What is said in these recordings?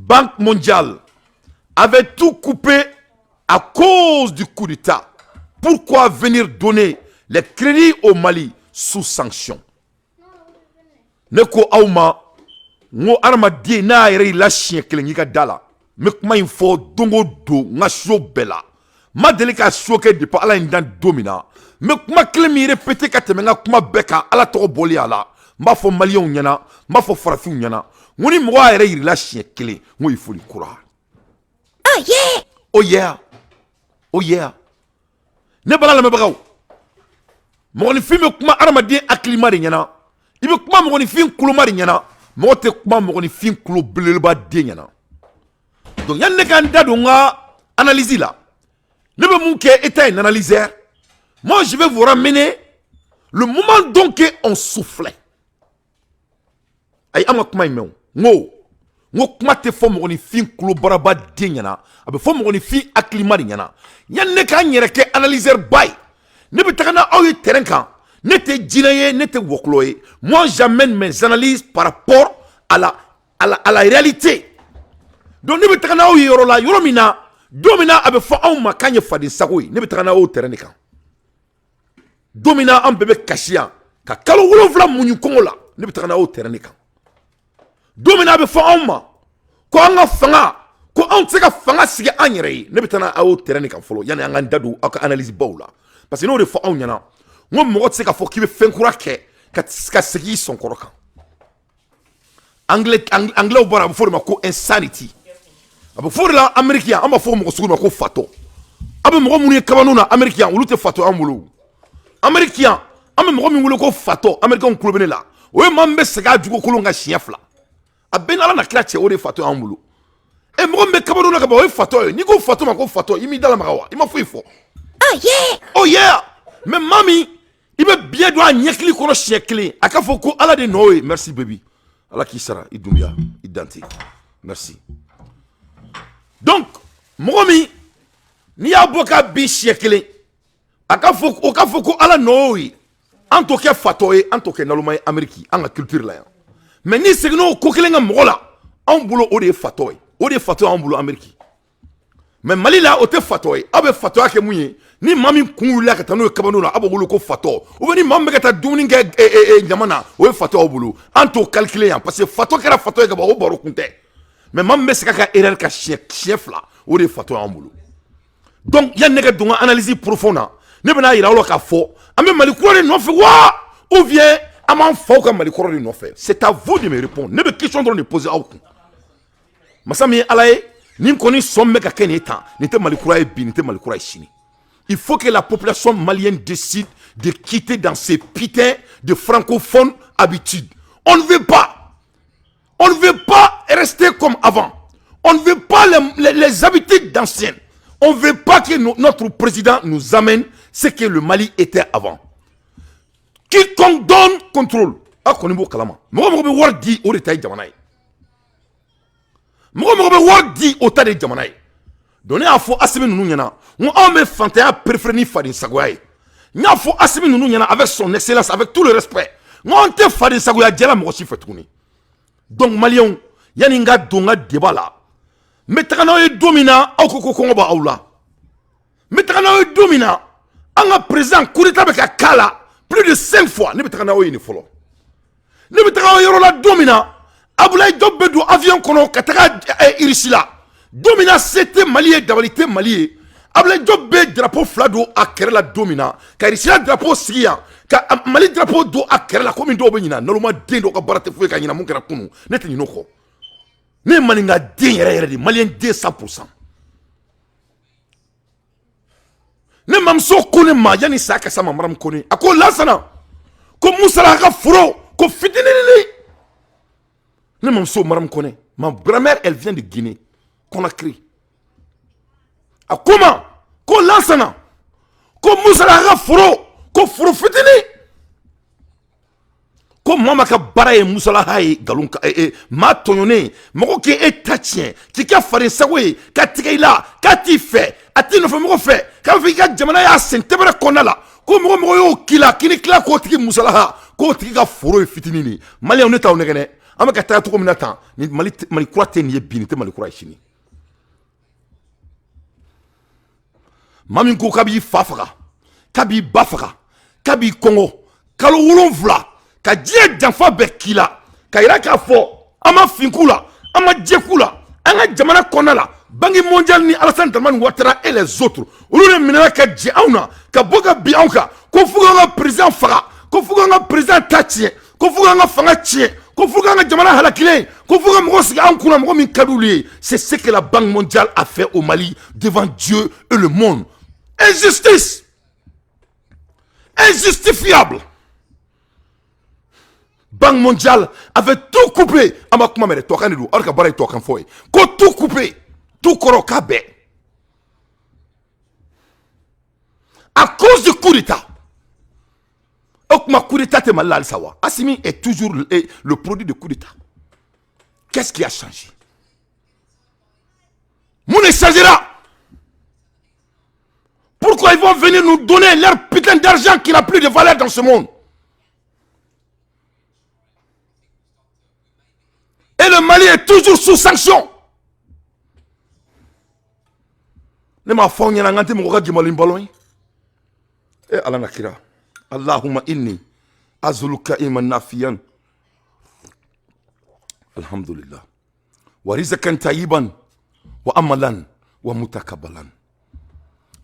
Banque mondiale avait tout coupé à cause du coup d'État. Pourquoi venir donner les crédits au Mali sous sanction? Ne ko auma ngo armadi na yere la chien kelen ka dala me kuma info dongo do nga show bela ma deli ka choquer de pa ala indan domina me kuma kelen mi répéter ka teme nga kuma beka ala to boli ala mba fo malion nyana mba fo farafi nyana ngoni mo yere yiri la chien kelen ngo ifoli kura ah yeah oh yeah oh yeah ne bala la me bagaw mo ni fi me kuma armadi aklima de nyana ibe kuma mo ni fin kulomari nyana mo te kuma mo ni fin kulo belelba de nyana donc yanne kan da nga analyse là ne be mon ke était un analyseur moi je vais vous ramener le moment donc on soufflait ay ama kuma imeo ngo kuma te fo mo ni fin kulo baraba de nyana abe fo mo ni fin aklimari nyana yanne kan yere ke analyseur bay ne be takana aw terrain kan n'était dîner, n'était wokloé. Moi, j'amène mes analyses par rapport à la réalité. Donc, ne betra na o yorola, yoromina, domina abe fa on ma kanye fadi sagoy, ne betra na o terrain kan. Domina am bebe kashia, ka kalo wolo vla munyu kongola, ne betra na o terrain kan. Domina abe fa on ma, ko anga fanga, ko on tseka fanga sige anyere, ne betra na o terrain kan folo, yani anga ndadu aka analyse bawla. Parce que no de fa on yana. Moi, je sais qu'il veut faire un peu de segi son korokan. Anglais au bar, il faut que insanity. Il faut que l'Américain, il faut que le fato. Il faut que l'Américain, il faut que fato amulu. Américain, il faut que fato. Américain, il faut que là. Oui, mais c'est que du coup, il chien fla. A ben ala na klache o de fato amulu. E mo me kabano na kaba fato. Ni ko fato ma ko fato. Imi dala magawa. Ima fo ifo. Ah yeah. Oh yeah. Mais mami il veut bien doit nyekli kono chekli aka foko ala de noé merci baby ala ki sara idumia identi merci donc momi ni aboka bi chekli aka foko ala noé en tout cas fatoé en tout cas nalumay ameriki en culture là mais ni segno ko kelenga mola en boulot o de fatoé en boulot ameriki mais mali là o te fatoé abe fatoa ke munye ni mami kunwula ka tanu kabano na abo bulu ko fato ou ni mamme ka ta dumuni ke jamana o fato bulu anto calculer parce que fato kera fato ke ba o baro kunte mais mamme se ka erreur ka chef là o de fato en bulu donc ya ne ka dunga analyse profonde ne bena ira lo ka fo ame mali ko no fe wa ou bien ama fo ka mali ko no fe c'est à vous de me répondre ne be question de poser au coup masami alaye ni koni somme ka keneta ni te mali ko bi ni te mali ko chini. Il faut que la population malienne décide de quitter dans ces putains de francophones habitudes. On ne veut pas. On ne veut pas rester comme avant. On ne veut pas les habitudes d'anciennes. On ne veut pas que notre président nous amène ce que le Mali était avant. Quiconque donne contrôle. Ah, qu'on est beau kalama. Moi, je vais dire au détail de Jamanaï. Moi, je vais dire au détail de Jamanaï. Donner à faux Assimi nous nyana. On me fantea préféré Fadin Sagoye. Nya faux Assimi nous nyana avec son excellence, avec tout le respect. On te Fadin Sagoye djela mo si fetouni. Donc Malion, yaninga donga débat là. Metakana e domina au koko ba aula. Metakana e domina anga président coup d'état avec kala plus de 5 fois. Ne metakana o ni folo. Ne metakana yoro la domina. Aboulay Dobbe do avion kono kataka irisila. Domina c'était Mali d'abalité Mali. Abla Dobbe drapeau flado a la domina. Car ici la drapeau siya. Car Mali drapeau do a la comme do benina. Normalement dendo ka barate foué ka nyina mon kera kunu. Nete ni noko. Ne maninga den yere di Malien 200%. Ne mamso kone ma yani saka sama maram kone. Ako lasana. Ko musala ka furo ko fitinini. Ne mamso maram kone. Ma grand-mère elle vient de Guinée. Conakry. A comment? Ko lansana. Ko musala furo. Ko furo fitini. Ko mama ka bara e musala hay galunka ma tonyone moko ki e tatien ki ka farin sawe ka tigela ka ti fe ati no fe moko fe ka fi ka jamana ya sente bara konala ko moko yo kila kini kila ko tigi musala ha ko tigi ka furo fitini ni mali on eta on ngene Ama ka taa cogo min na tan ni Mali kura tɛ nin ye bi nin tɛ Mali kura ye sini. Maa min ko k'a b'i fa faga k'a b'i ba faga k'a b'i kɔngɔ kalo 7 ka diɲɛ janfa bɛɛ k'i la ka yira k'a fɔ an ma finku la an ma jɛku la an ka jamana kɔnɔna la Banque mondiale ni Alassane Dramane Ouattara et les autres olu de minɛna ka jɛ anw na ka bɔ ka bin anw kan ko fo k'an ka président faga ko fo k'an ka président ta tiɲɛ ko fo k'an ka fanga tiɲɛ ko fo k'an ka jamana halakilen ko fo ka mɔgɔ sigi an kunna mɔgɔ min ka d'olu ye. C'est ce que la Banque mondiale a fait au Mali devant Dieu et le monde. Injustice injustifiable. Banque mondiale avait tout coupé. Ama kuma mere tokan du or ka bara tokan foy. Ko tout coupé, tout koroka be. À cause du coup d'état. Okma coup d'état te malal sawa. Assimi est toujours le produit de coup d'état. Qu'est-ce qui a changé? Mon changera. Pourquoi ils vont venir nous donner leur putain d'argent qui n'a plus de valeur dans ce monde? Et le Mali est toujours sous sanction. Ne m'a fait un ngante mo ka gimali mbalon. E ala nakira. Allahumma inni azuluka iman nafiyan. Alhamdulillah. Wa rizqan tayyiban wa amalan wa mutakabbalan.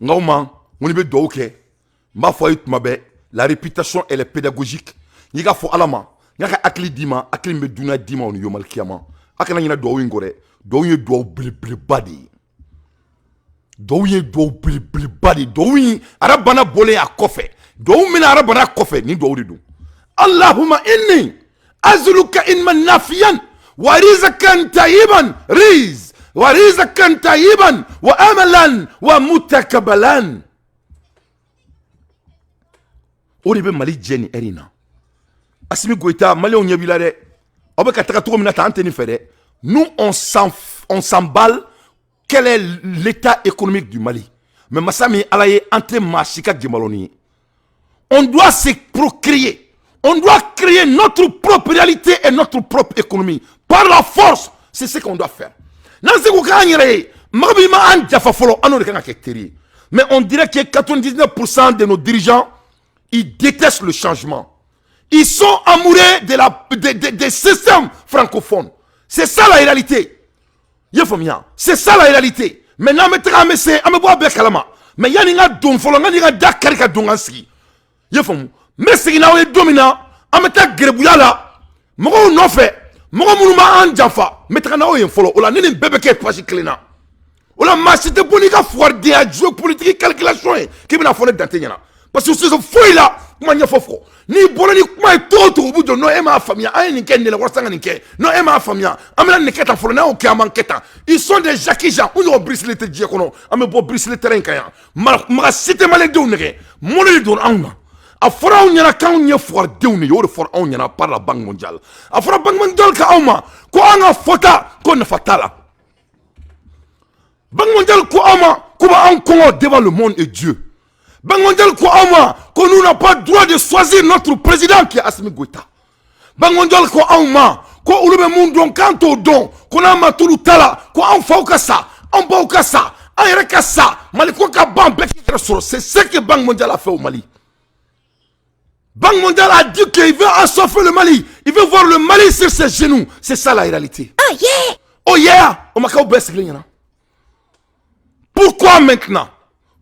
Ngoma ngoni be do ke mba fo yitma be la réputation elle est pédagogique. Ni ga fo alama ngaka akli dima akli me duna dima on yomal kiyama akana nyina do wingore do ye do ble badi do ye do ble badi do wi arabana bolé a kofe do mina arabana kofe ni do ridu. Allahumma inni azluka inman nafiyan wa rizqan tayyiban wa rizqan tayyiban wa amalan wa mutakabbalan. Oribe Mali jeni erina Assimi Goïta, Mali on yabilare. Nous on s'emballe. Quel est l'état économique du Mali? Mais Massami Alaye entre Machika Gemaloni. On doit se procréer. On doit créer notre propre réalité et notre propre économie. Par la force, c'est ce qu'on doit faire. Mais on dirait que 99% de nos dirigeants, ils détestent le changement. Ils sont amoureux des systèmes francophones. C'est ça la réalité. C'est ça la réalité. Maintenant, mais il y a des gens qui ont des Dakar qui ont ski. Mais c'est qu'il y a des dominants. Ameta Grebuyala. Mogo non fait. Mogo Mouluma Andjafa. Metrana Oyen Follow. Ola Nini Bebeke Pachiclena. Ola Machite Bonika Fouardé à jouer politique calculation. Qui m'a fait d'antenne. Parce que ce fouille là. Comment fofo ni bolani kuma to budo no ema famia ay ni ken ne la wasanga ni ken no ema famia amela ne keta folo na o ke amanketa. Ils sont des Jackie Jean ou no brisle te die kono ame bo brisle terrain kaya ma cité malé de nege mo le don awna a fora on yana kan nye for de ne yo for on yana par la Banque mondiale a fora Banque mondiale ka awma ko anga fota ko na fatala Banque mondiale ko awma ko ba an ko devant le monde et Dieu. Banque mondiale que nous n'avons pas le droit de choisir notre président qui est Assimi Goïta. Banque mondiale que nous monde quand on don qu'on a matulu tala qu'on fait ça on fait ça on fait ça c'est ce que Banque mondiale a fait au Mali. Banque mondiale a dit qu'il veut assouffer le Mali. Il veut voir le Mali sur ses genoux. C'est ça la réalité. Oh yeah! Oh yeah! On m'a pourquoi maintenant?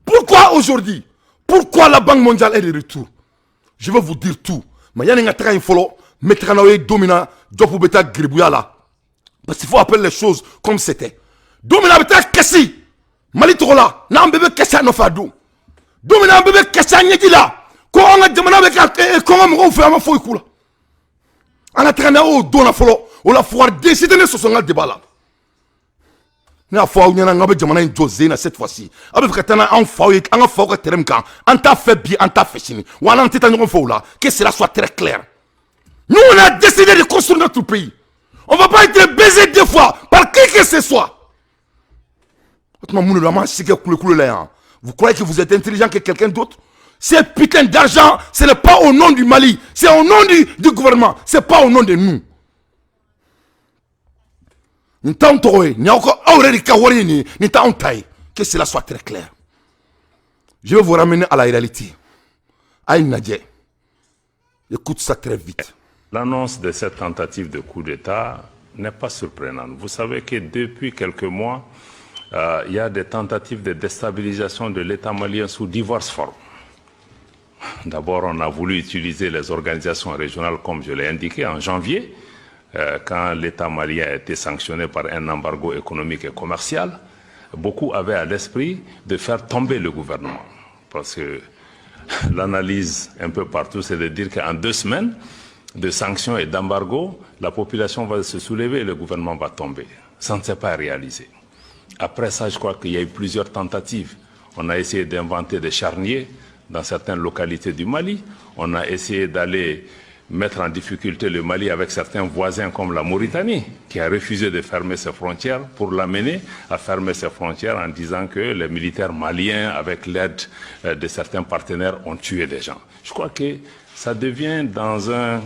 Pourquoi aujourd'hui? Pourquoi la Banque mondiale est de retour? Je vais vous dire tout. Mais il y a un train follow, mettre en domina, job beta gribouya. Parce qu'il faut appeler les choses comme c'était. Domina beta kessi. Mali tola, na bébé kessa no fadou. Domina bébé kessa nyedila. Ko on a demandé avec comment on fait un fou ikula. On a traîné au dona follow, on la foire décider de ce son débat là. Na fa ou nyana ngabe jamana José na cette fois-ci avec katana en fa en fa ko terem kan en ta fait bien en ta fait chini wana ntita nyoko fo là que cela soit très clair. Nous on a décidé de construire notre pays. On va pas être baisé deux fois par qui que ce soit. Vous croyez que vous êtes intelligent que quelqu'un d'autre? Ces putains d'argent, ce n'est pas au nom du Mali, c'est au nom du gouvernement, c'est pas au nom de nous. Que cela soit très clair. Je vais vous ramener à la réalité. Écoute ça très vite. L'annonce de cette tentative de coup d'État n'est pas surprenante. Vous savez que depuis quelques mois, il y a des tentatives de déstabilisation de l'État malien sous diverses formes. D'abord, on a voulu utiliser les organisations régionales, comme je l'ai indiqué, en janvier, quand l'État malien a été sanctionné par un embargo économique et commercial. Beaucoup avaient à l'esprit de faire tomber le gouvernement. Parce que l'analyse un peu partout, c'est de dire qu'en 2 semaines de sanctions et d'embargo, la population va se soulever et le gouvernement va tomber. Ça ne s'est pas réalisé. Après ça, je crois qu'il y a eu plusieurs tentatives. On a essayé d'inventer des charniers dans certaines localités du Mali. On a essayé d'aller mettre en difficulté le Mali avec certains voisins comme la Mauritanie, qui a refusé de fermer ses frontières pour l'amener à fermer ses frontières en disant que les militaires maliens, avec l'aide de certains partenaires, ont tué des gens. Je crois que ça devient dans un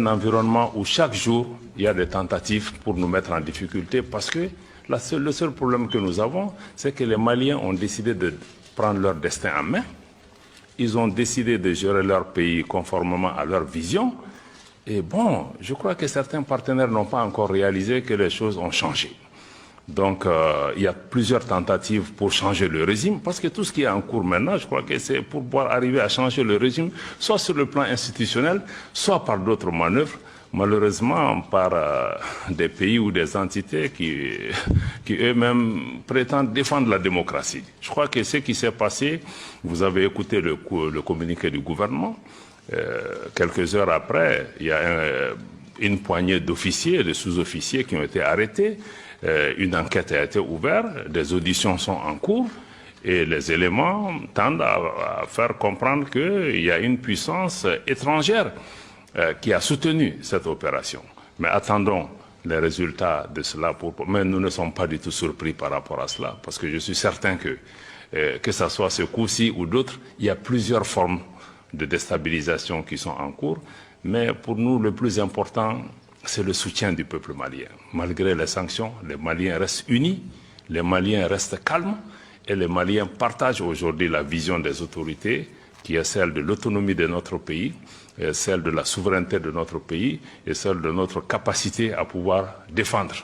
environnement où chaque jour, il y a des tentatives pour nous mettre en difficulté parce que le seul problème que nous avons, c'est que les Maliens ont décidé de prendre leur destin en main. Ils ont décidé de gérer leur pays conformément à leur vision. Et bon, je crois que certains partenaires n'ont pas encore réalisé que les choses ont changé. Donc, il y a plusieurs tentatives pour changer le régime, parce que tout ce qui est en cours maintenant, je crois que c'est pour pouvoir arriver à changer le régime, soit sur le plan institutionnel, soit par d'autres manœuvres, malheureusement par des pays ou des entités qui eux-mêmes prétendent défendre la démocratie. Je crois que ce qui s'est passé, vous avez écouté le communiqué du gouvernement, quelques heures après, il y a une poignée d'officiers et de sous-officiers qui ont été arrêtés, une enquête a été ouverte, des auditions sont en cours, et les éléments tendent à faire comprendre qu'il y a une puissance étrangère qui a soutenu cette opération. Mais attendons les résultats de cela. Mais nous ne sommes pas du tout surpris par rapport à cela, parce que je suis certain que ce soit ce coup-ci ou d'autres, il y a plusieurs formes de déstabilisation qui sont en cours. Mais pour nous, le plus important, c'est le soutien du peuple malien. Malgré les sanctions, les Maliens restent unis, les Maliens restent calmes, et les Maliens partagent aujourd'hui la vision des autorités, qui est celle de l'autonomie de notre pays, celle de la souveraineté de notre pays et celle de notre capacité à pouvoir défendre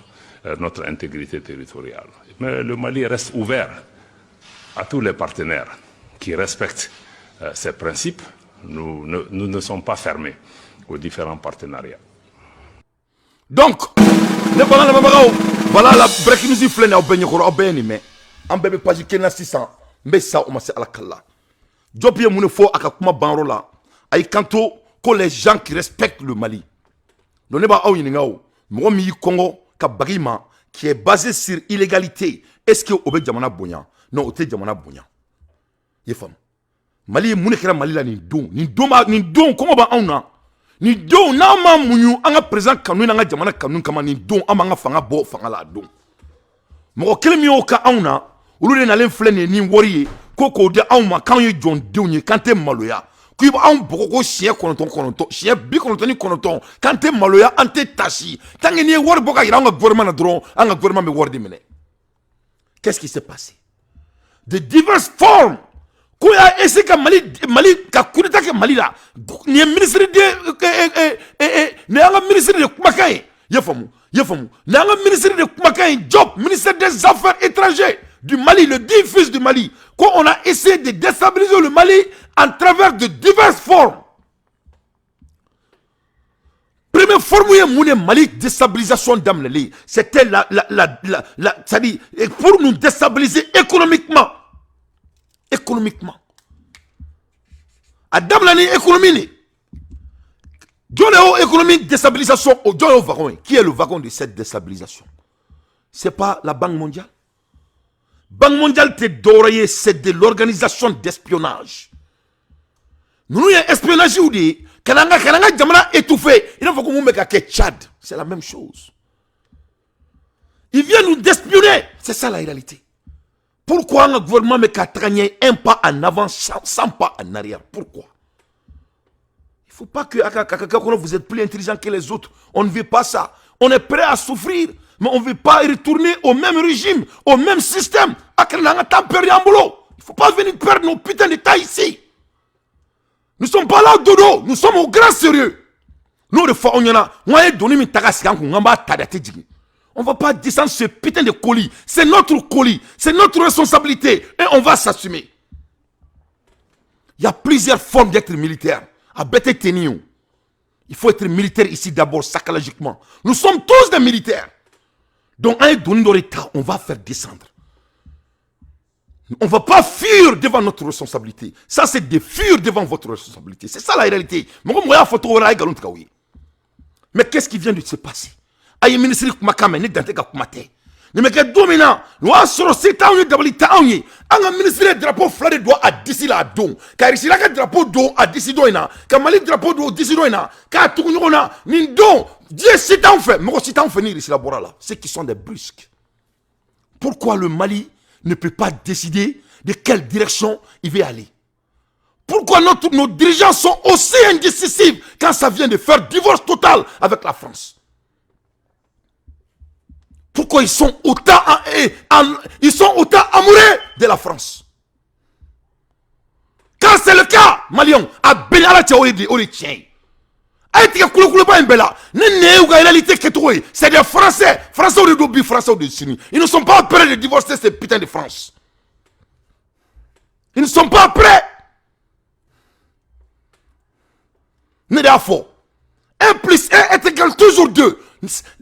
notre intégrité territoriale. Mais le Mali reste ouvert à tous les partenaires qui respectent ces principes. Nous ne sommes pas fermés aux différents partenariats. Donc, voilà la breaking news flène au benyekoro au benime. En bébé page kena 600. Mais ça on à la kala. Job ye mune fo akakuma banrola. Ay kanto que les gens qui respectent le Mali. Donc ne ba aw yiningao. Mo mi Congo ka bagima qui est basé sur illégalité. Est-ce que obe jamana bonya? Non, ote jamana bonya. Ye fam. Mali mune kera Mali la ni don comment ba awna? Ni don na ma munyu anga président kanu na nga jamana kanu kama ni don amanga fanga bo fanga la don. Mo kelemi o ka awna, ulu na len flene ni woriye koko de awma kan ye jon dewnye kante maloya. Qui va en beaucoup chien konton chien bi konton ni konton kante maloya ante tashi tangeni wor boka ira nga gouvernement na dron anga gouvernement me wor de mene. Qu'est-ce qui s'est passé? De diverses formes. Koya ese ka Mali ka kudeta ke Mali la ni ministre de ne anga ministre de kumakai ye famu ne anga ministre de kumakai job ministre des affaires étrangères du Mali, le 10 fils du Mali, quand on a essayé de déstabiliser le Mali en travers de diverses formes. Première forme où il Mali déstabilisation d'Amneli, c'était c'est-à-dire pour nous déstabiliser économiquement. Économiquement. Adam Lani économie. Donnez économie déstabilisation au wagon. Qui est le wagon de cette déstabilisation? C'est pas la Banque mondiale. Banque mondiale te doré, c'est de l'organisation d'espionnage. Nous y a espionnage ou dit kananga jamana étouffé. Il faut qu'on mette à Tchad. C'est la même chose. Il vient nous d'espionner. C'est ça la réalité. Pourquoi le gouvernement me catragne un pas en avant, 100 pas en arrière? Pourquoi? Il ne faut pas que vous êtes plus intelligent que les autres. On ne veut pas ça. On est prêt à souffrir Mais on ne veut pas retourner au même régime, au même système. Il ne faut pas venir perdre nos putains d'État ici. Nous ne sommes pas là au dodo, nous sommes au grand sérieux. Nous, de fois, on y en a. On ne va pas descendre ce putain de colis. C'est notre colis, c'est notre responsabilité. Et on va s'assumer. Il y a plusieurs formes d'être militaire. À Bete-Tenio. Il faut être militaire ici d'abord, psychologiquement. Nous sommes tous des militaires. Donc, un donné dans l'État, on va faire descendre. On ne va pas fuir devant notre responsabilité. Ça, c'est de fuir devant votre responsabilité. C'est ça la réalité. Mais qu'est-ce qui vient de se passer? Aïe, ministre Kumakame, ne dante ka kumate. Ne me ke domina, nous assurons c'est un d'abalita aïe. Un ministre drapeau flade doit à d'ici là don. Car ici là que drapeau do à d'ici doina. Car mali drapeau do d'ici doina. Car tout nous on a ni don. Dieu c'est en fait. Mais aussi en venir ici là bora là. Ceux qui sont des brusques. Pourquoi le Mali ne peut pas décider de quelle direction il va aller? Pourquoi nos dirigeants sont aussi indécisifs quand ça vient de faire divorce total avec la France? Pourquoi ils sont autant amoureux de la France? Quand c'est le cas, Malion, à Benala Tchaouri, c'est des Français, Français de Dobi, Français de Sini. Ils ne sont pas prêts de divorcer ces putains de France. Ils ne sont pas prêts. Nédafo. 1 plus 1 est égal toujours 2.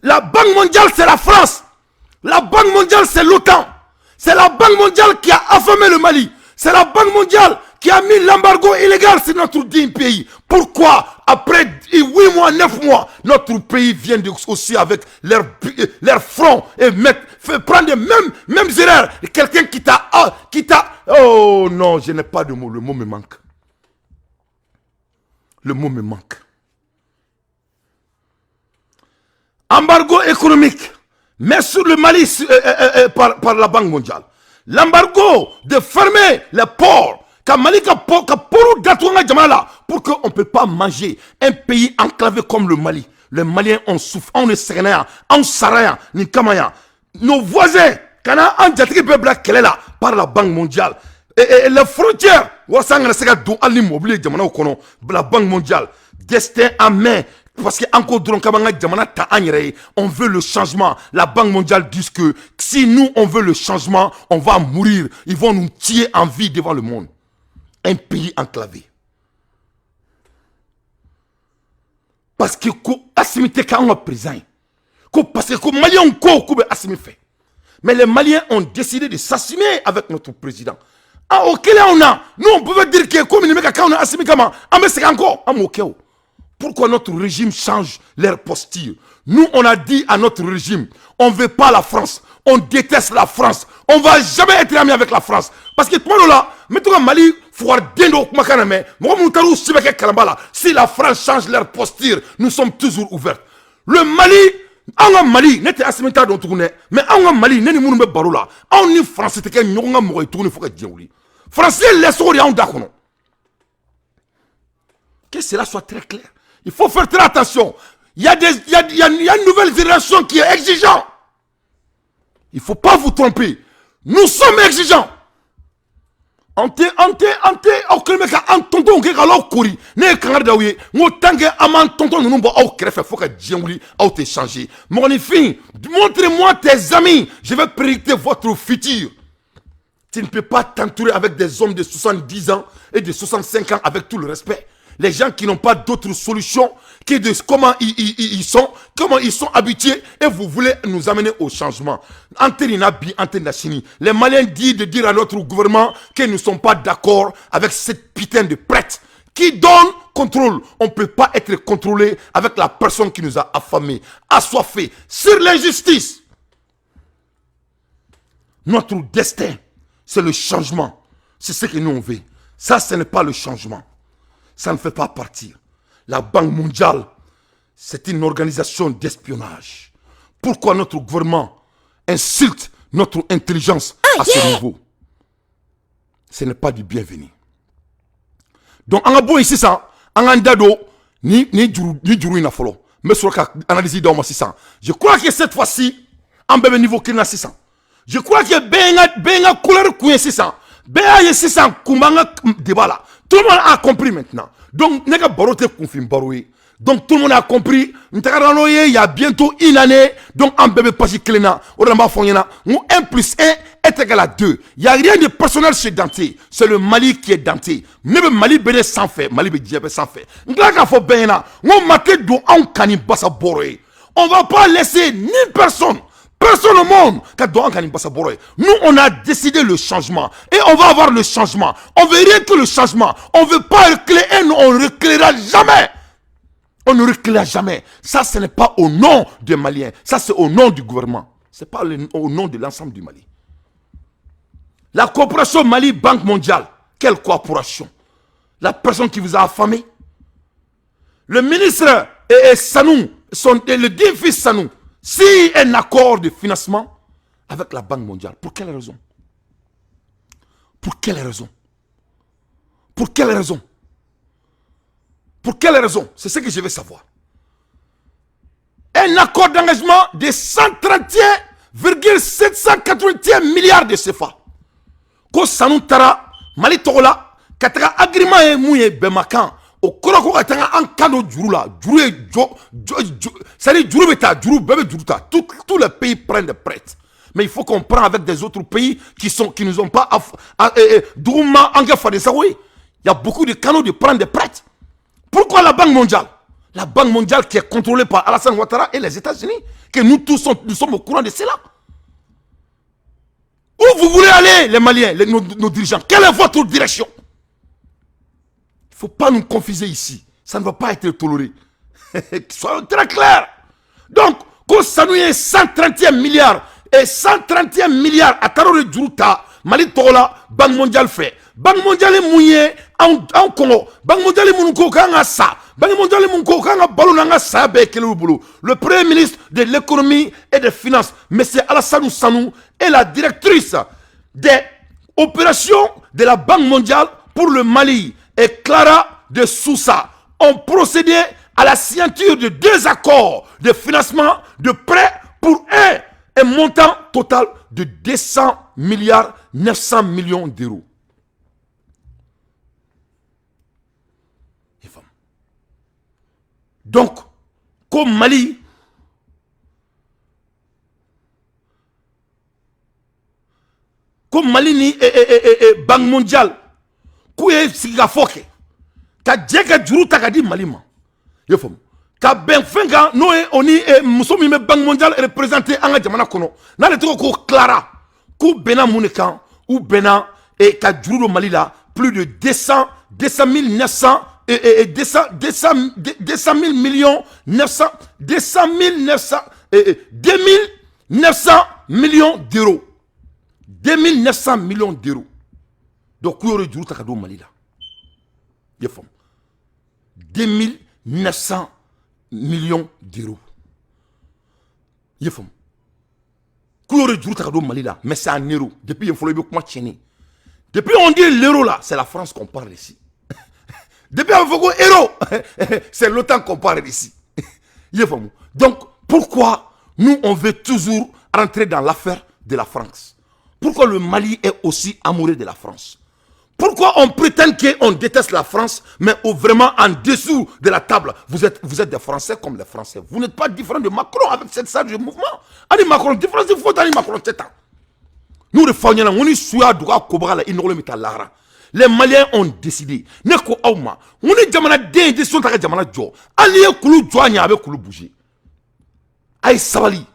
La Banque mondiale, c'est la France. La Banque mondiale, c'est l'OTAN. C'est la Banque mondiale qui a affamé le Mali. C'est la Banque mondiale qui a mis l'embargo illégal sur notre digne pays. Pourquoi, après 8 mois, 9 mois, notre pays vient aussi avec leur front et prendre les mêmes erreurs. Quelqu'un qui t'a... Oh non, je n'ai pas de mot. Le mot me manque. Le mot me manque. Embargo économique, mais sur le Mali par la Banque mondiale. L'embargo de fermer les ports, pour qu'on ne peut pas manger un pays enclavé comme le Mali. Les Maliens, on souffre, on ne sait rien, on ne sait rien, ni kamaya. Nos voisins, quand on a là par la Banque mondiale, et les frontières, la Banque mondiale, destin à main. Parce que encore on veut le changement. La Banque mondiale dit que si nous on veut le changement, on va mourir. Ils vont nous tuer en vie devant le monde. Un pays enclavé. Parce que parce que les Maliens ont fait. Mais les Maliens ont décidé de s'assumer avec notre président. Ah, ok, là on a. Nous on pouvait dire que comme on a assumé comment. Ah, mais c'est encore. Pourquoi notre régime change leur posture? Nous, on a dit à notre régime, on ne veut pas la France. On déteste la France. On ne va jamais être amis avec la France. Parce que tout le monde là, maintenant Mali, si la France change leur posture, nous sommes toujours ouverts. Le Mali, on Mali, n'était asimita dans tourner, mais on Mali, n'est ni baroula. On ni français, t'es qu'un nyonga mourir tourner, faut que diaouli. Français, laisse-moi en dakono. Que cela soit très clair. Il faut faire très attention. Il y a une nouvelle génération qui est exigeante. Il ne faut pas vous tromper. Nous sommes exigeants. Montrez-moi tes amis. Je vais prédire votre futur. Tu ne peux pas t'entourer avec des hommes de 70 ans et de 65 ans avec tout le respect. Les gens qui n'ont pas d'autre solution que de comment ils sont habitués et vous voulez nous amener au changement. Les Maliens disent de dire à notre gouvernement qu'ils ne sont pas d'accord avec cette putain de prêtre qui donne contrôle. On ne peut pas être contrôlé avec la personne qui nous a affamés, assoiffés, sur l'injustice. Notre destin, c'est le changement. C'est ce que nous on veut. Ça, ce n'est pas le changement. Ça ne fait pas partir. La Banque mondiale, c'est une organisation d'espionnage. Pourquoi notre gouvernement insulte notre intelligence à ce niveau? Ce n'est pas du bienvenu. Donc, on a beau ici ça, on a dado, ni juru na folo. Mais sur analyse dans ça. Je crois que cette fois-ci, en bébé niveau qui n'a 600. Je crois que benga couleur couin 600. Benga 600 kumbanga débat là. Tout le monde a compris maintenant. Donc, n'est-ce pas baroté confirme baroué. Donc, tout le monde a compris. Il y a bientôt une année. Donc, en bébé pas si cléna. On a fait 1 plus 1 est égal à 2. Il n'y a rien de personnel chez Dante. C'est le Mali qui est Dante. Même Mali béné sans fait. Mali béné sans fait. On ne va pas laisser ni personne. Personne au monde. Nous, on a décidé le changement. Et on va avoir le changement. On veut rien que le changement. On ne veut pas reculer et on ne reculera jamais. On ne reculera jamais. Ça, ce n'est pas au nom des Maliens. Ça, c'est au nom du gouvernement. Ce n'est pas au nom de l'ensemble du Mali. La coopération Mali-Banque mondiale. Quelle coopération? La personne qui vous a affamé. Le ministre et Sanou, le digne fils Sanou, si un accord de financement avec la Banque mondiale, pour quelle raison? Pour quelle raison? Pour quelle raison? Pour quelle raison? C'est ce que je veux savoir. Un accord d'engagement de 131,781 milliards de CFA. Ko Sanou Tara, Mali Togola, Kataka agrément et mouye Bemakan. Au Koroko Katanga en cadeau Djourou là. C'est-à-dire Djourou Beta, Djourou Bébé Djourouta. Tous les pays prennent des prêts. Mais il faut qu'on prenne avec des autres pays qui nous ont pas. Douma Angafa de Saoui. Il y a beaucoup de canaux de prendre des prêts. Pourquoi la Banque mondiale? La Banque mondiale qui est contrôlée par Alassane Ouattara et les États-Unis. Que nous tous nous sommes au courant de cela. Où vous voulez aller, les Maliens, nos dirigeants? Quelle est votre direction? Il ne faut pas nous confuser ici. Ça ne va pas être toléré. Soyons très clairs. Donc, quand ça nous est 131 milliards et 131 milliards à Taro de Djourouta, Mali Togola, Banque mondiale fait. Banque mondiale est mouillée en Congo. Banque mondiale est mounou kanga sa. Banque mondiale est mounou kanga balonanga sa boulot. Le premier ministre de l'économie et des finances, M. Alassane Sanou, est la directrice des opérations de la Banque mondiale pour le Mali. Et Clara de Sousa ont procédé à la signature de 2 accords de financement de prêt pour un montant total de 200 milliards 900 millions d'euros. Donc, comme Mali, ni Banque mondiale, Kouye Sigafoke, ka djeka djuru takadi Malima. Yefom. Ka benfenga noé oni musomi me Banque mondiale représenté anga jamana kono. Na le toko Clara, ku bena munekan ou bena et ka djuru Mali là plus de 200 000 900 et 200 000 millions 900 200 900 2900 millions d'euros. 2900 millions d'euros. Donc, il y a du Mali là. 2900 millions d'euros. Il y a du Mali là. Mais c'est en euros. Depuis, il faut le dire. Depuis, on dit l'euro là. C'est la France qu'on parle ici. Depuis, il faut que l'euro. C'est l'OTAN qu'on parle ici. Donc, pourquoi nous, on veut toujours rentrer dans l'affaire de la France? Pourquoi le Mali est aussi amoureux de la France? Pourquoi on prétend qu'on déteste la France, mais vraiment en dessous de la table, vous êtes des Français comme les Français. Vous n'êtes pas différent de Macron avec cette salle de mouvement. Allez Macron, différence de faute, allez Macron, c'est ça. Nous, les Fanyana, on est souillés à Kobra, les Maliens ont décidé. Neko Auma, on est Jamana Dé, des sont à Jamana Jo. Allez, Koulou Joania avec Koulou Bougie. Aïe Sabali,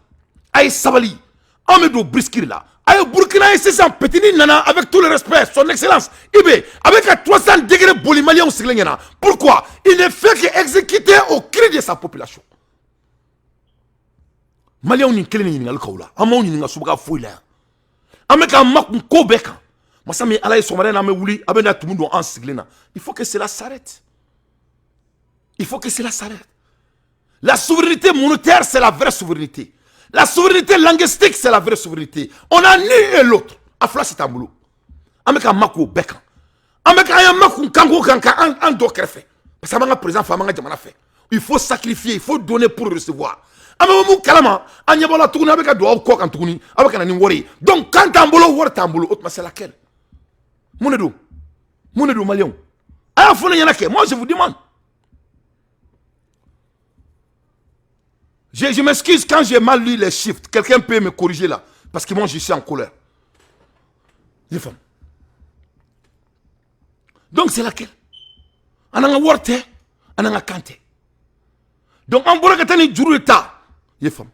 Amédo Briskir là. Aïe Burkina et c'est ça, petit nana, avec tout le respect, son excellence. Ibé, avec un 300 degrés bolimalien au Siglengana. Pourquoi? Il ne fait qu'exécuter au cri de sa population. Malien, on est keleni n'ingal kaula. Amon n'ingal subaga fouila. Ameka makun kobeka. Masami alaï somare na me wuli, abena tout le monde en Siglena. Il faut que cela s'arrête. Il faut que cela s'arrête. La souveraineté monétaire, c'est la vraie souveraineté. La souveraineté linguistique, c'est la vraie souveraineté. On a ni et l'autre. Afla c'est un boulot. Ameka mako beka. Ameka ya mako kango kanka en do krefe. Parce que présent fama jamana fait. Il faut sacrifier, il faut donner pour recevoir. Amamou kalama, Anyabola tourne avec un doigt au coq en tourni, avec un animori. Donc quand Tambolo, war Tambolo, autre c'est laquelle? Monedo Malion. Ah, moi je vous demande. Je m'excuse quand j'ai mal lu les chiffres. Quelqu'un peut me corriger là. Parce que moi je suis en colère. Les femmes. Donc c'est laquelle? On a un worte, on a un kante. Donc en Bourgatani Djurita, les femmes.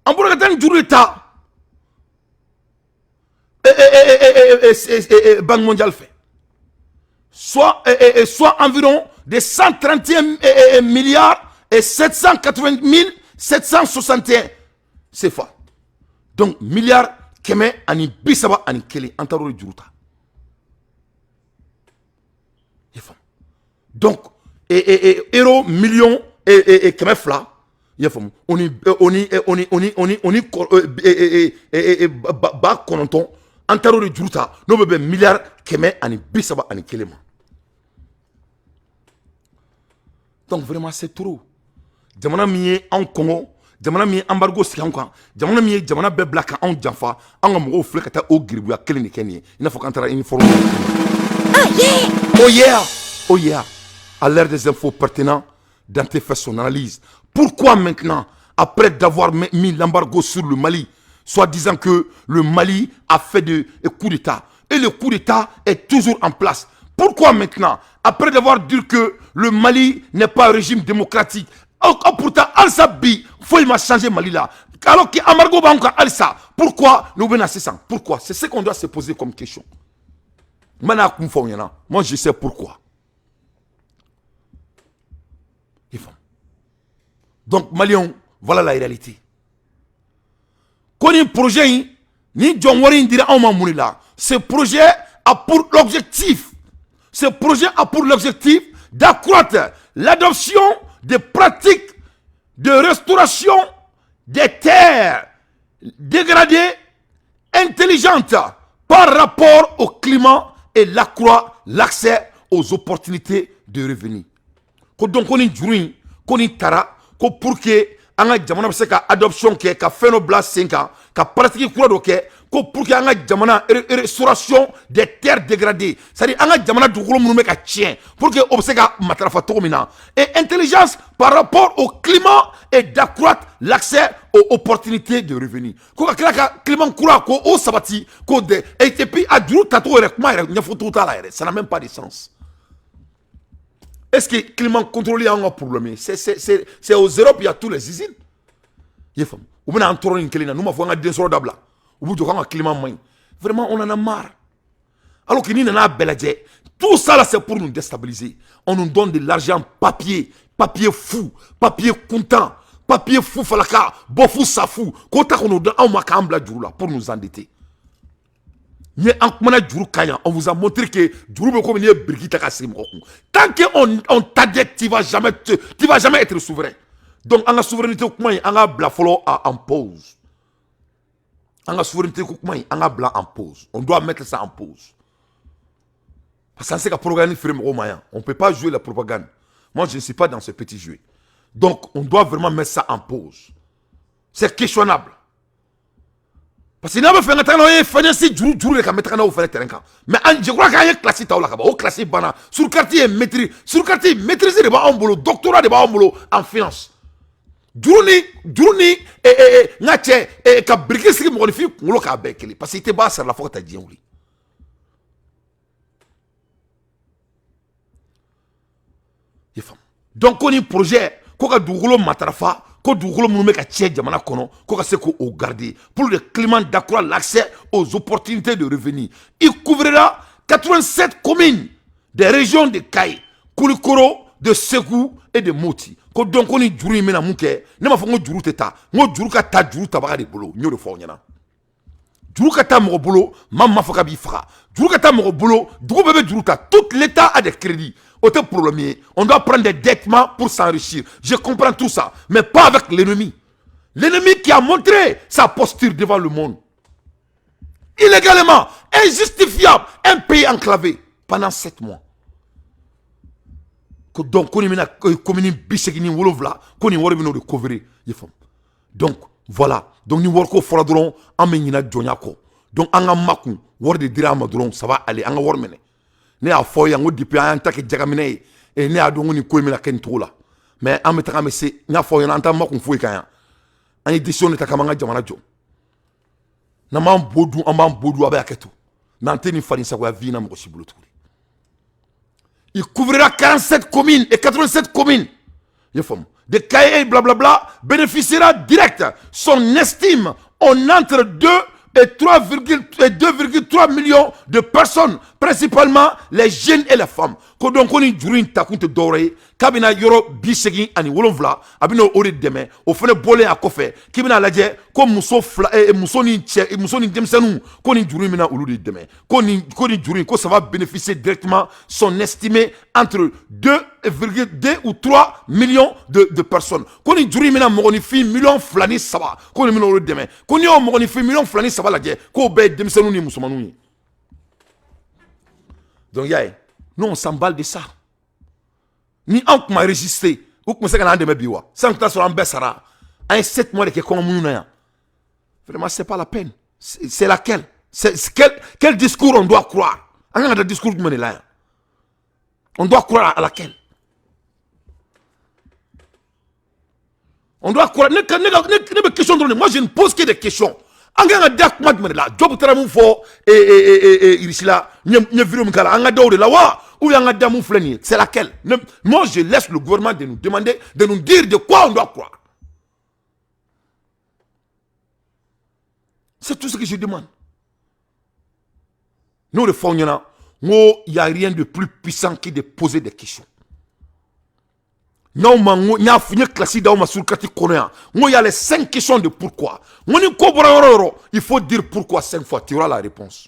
En Bourgatani Djurita, Banque mondiale fait. Soit environ des 131 milliards et 780 761 CFA. Donc milliards keme ani bisaba ani kele antaro juruta. Donc euro million et keme fla. Oni ba kononton antaro juruta no bebe milliards keme ani bisaba ani kelema. Donc vraiment c'est trop. Jamana miye en Congo, jamana miye embargo si en kan, jamana miye jamana be black en janfa, en mo fle kata o gribu ya kelini kenye. Il faut qu'entrer uniforme. Ah yeah! Oh yeah! Oh yeah! À l'ère des infos pertinents, Dante fait son analyse. Pourquoi maintenant, après d'avoir mis l'embargo sur le Mali, soit disant que le Mali a fait de coup d'État, et le coup d'État est toujours en place. Pourquoi maintenant, après d'avoir dit que le Mali n'est pas un régime démocratique, pourtant, Al-Sabi, il faut changer Mali là. Alors qu'Amargo va encore Al-Sa, pourquoi nous venons à ça? Pourquoi? C'est ce qu'on doit se poser comme question. Moi, je sais pourquoi. Donc, Malion, voilà la réalité. Quand un projet, ni John Warren dira ce projet a pour l'objectif, d'accroître l'adoption des pratiques de restauration des terres dégradées intelligentes par rapport au climat et l'accroître l'accès aux opportunités de revenus. Donc, on est juré, on est tara, pour que anga jamana be se ka adoption ke ka feno bla 5 ans ka pratique kura do ke ko pour que anga jamana restauration des terres dégradées, c'est-à-dire anga jamana dugolo munu me ka tien pour que o se ka matrafa to mina et intelligence par rapport au climat et d'accroître l'accès aux opportunités de revenus ko ka kila ka climat kura ko o sabati ko de et puis a duru tato re kuma re nya foto ta la re, ça n'a même pas de sens. Est-ce que le climat contrôlé a un problème? C'est aux Europes, il y a tous les usines. Ou bien en tournant une clé, nous avons des sortes d'abla. Ou bien un climat moins. Vraiment, on en a marre. Alors que nous n'en avons pas tout ça là, c'est pour nous déstabiliser. On nous donne de l'argent papier fou, papier content, papier fou falaka, bofou safou. Quand on nous donne un macambla pour nous endetter. On vous a montré que tant qu'on t'adjecte, tu vas jamais être souverain. Donc, en la souveraineté, on a bla en pause. En la souveraineté, on a bla en pause. On doit mettre ça en pause. Parce que c'est la propagande on ne peut pas jouer la propagande. Moi, je ne suis pas dans ce petit jeu. Donc, on doit vraiment mettre ça en pause. C'est questionnable. Parce que si on fait un travail, mais je crois qu'il y a un classique au classique bana sur le quartier maîtrisé, maîtrisé de boulot, doctorat de boulot en finance. Journée et nache et ka briquer ce qui modifie pour le cas bekele parce que c'était bas sur la faute à Dieu. Donc on a un projet qu'on a dougoulou matrafa. Ko dugukolo munu me ka tiɲɛ jamana kɔnɔ ko ka se ko o garder pour le climat d'accroître l'accès aux opportunités de revenus. Il couvrira 87 communes des régions de Kayi, Koulikoro, de Ségou et de Moti. Ko donc on est juru mena muke ne ma fɔ ngo juru tɛ taa ngo juru ka taa juru tabaga de bolo n'yo de fɔ ɲɛna. Juru ka taa mɔgɔ bolo ma fɔ ka b'i faga. Juru ka taa mɔgɔ bolo dugu bɛɛ bɛ juru ta. Tout l'État a des crédits. Autre problème, on doit prendre des dettements pour s'enrichir. Je comprends tout ça, mais pas avec l'ennemi. L'ennemi qui a montré sa posture devant le monde. Illégalement, injustifiable, un pays enclavé pendant 7 mois. donc ko ni mina commune bisegini wolofla ko ni wori bino de couvrir yefam donc voilà donc ni wor ko fora dron amenyina jonya ko donc anga makun wor de dira ma dron ça va aller anga wor mene ne a fo yango depuis an take jagamine e ne a dongo ni ko mina ken tola mais en mettant mais c'est nya fo yana anta makun fo kan an édition ta kamanga jamana jo na mam bodu abe aketo mais anteni fani sa ko vie na mo sibulo tour il couvrira 47 communes et 87 communes. De Kaye, blablabla, bénéficiera direct. Son estime, on entre 2 et 2,3 millions de personnes, principalement les jeunes et les femmes. Quand on est durant ta compte doré, kabina yoro bisegi ani wolonvla, abino ori deme, o fene bolé à kofe, kibina ladje, comme musoni demsenu, qu'on est durant mina ulu deme, qu'on est durant, qu'on ça va bénéficier directement son estimé entre 2,2 ou 3 millions de personnes. Qu'on est durant mina mogonifi millions flani saba, qu'on est mina ulu deme, qu'on est mogonifi millions flani saba ladje, qu'on be demsenu ni musulmanu. Donc y'a nous on s'emballe de ça. Ni on m'a registré. Ou comme ça qu'on a de mes biwa. Sans que tu sois en Bessara. En 7 mois de que comme nous. Vraiment c'est pas la peine. C'est laquelle? Quel discours on doit croire? On a un discours de là. On doit croire à laquelle? On doit croire. Ne question de moi je ne pose que des questions. Anga dak mat la job taramu fo irisila nye virum kala anga daw de la wa ou anga damu fleni c'est laquelle moi je laisse le gouvernement de nous demander de nous dire de quoi on doit croire. C'est tout ce que je demande. Nous le faisons il y a rien de plus puissant que de poser des questions. Non, il y a les 5 questions de pourquoi. Il faut dire pourquoi 5 fois, tu auras la réponse.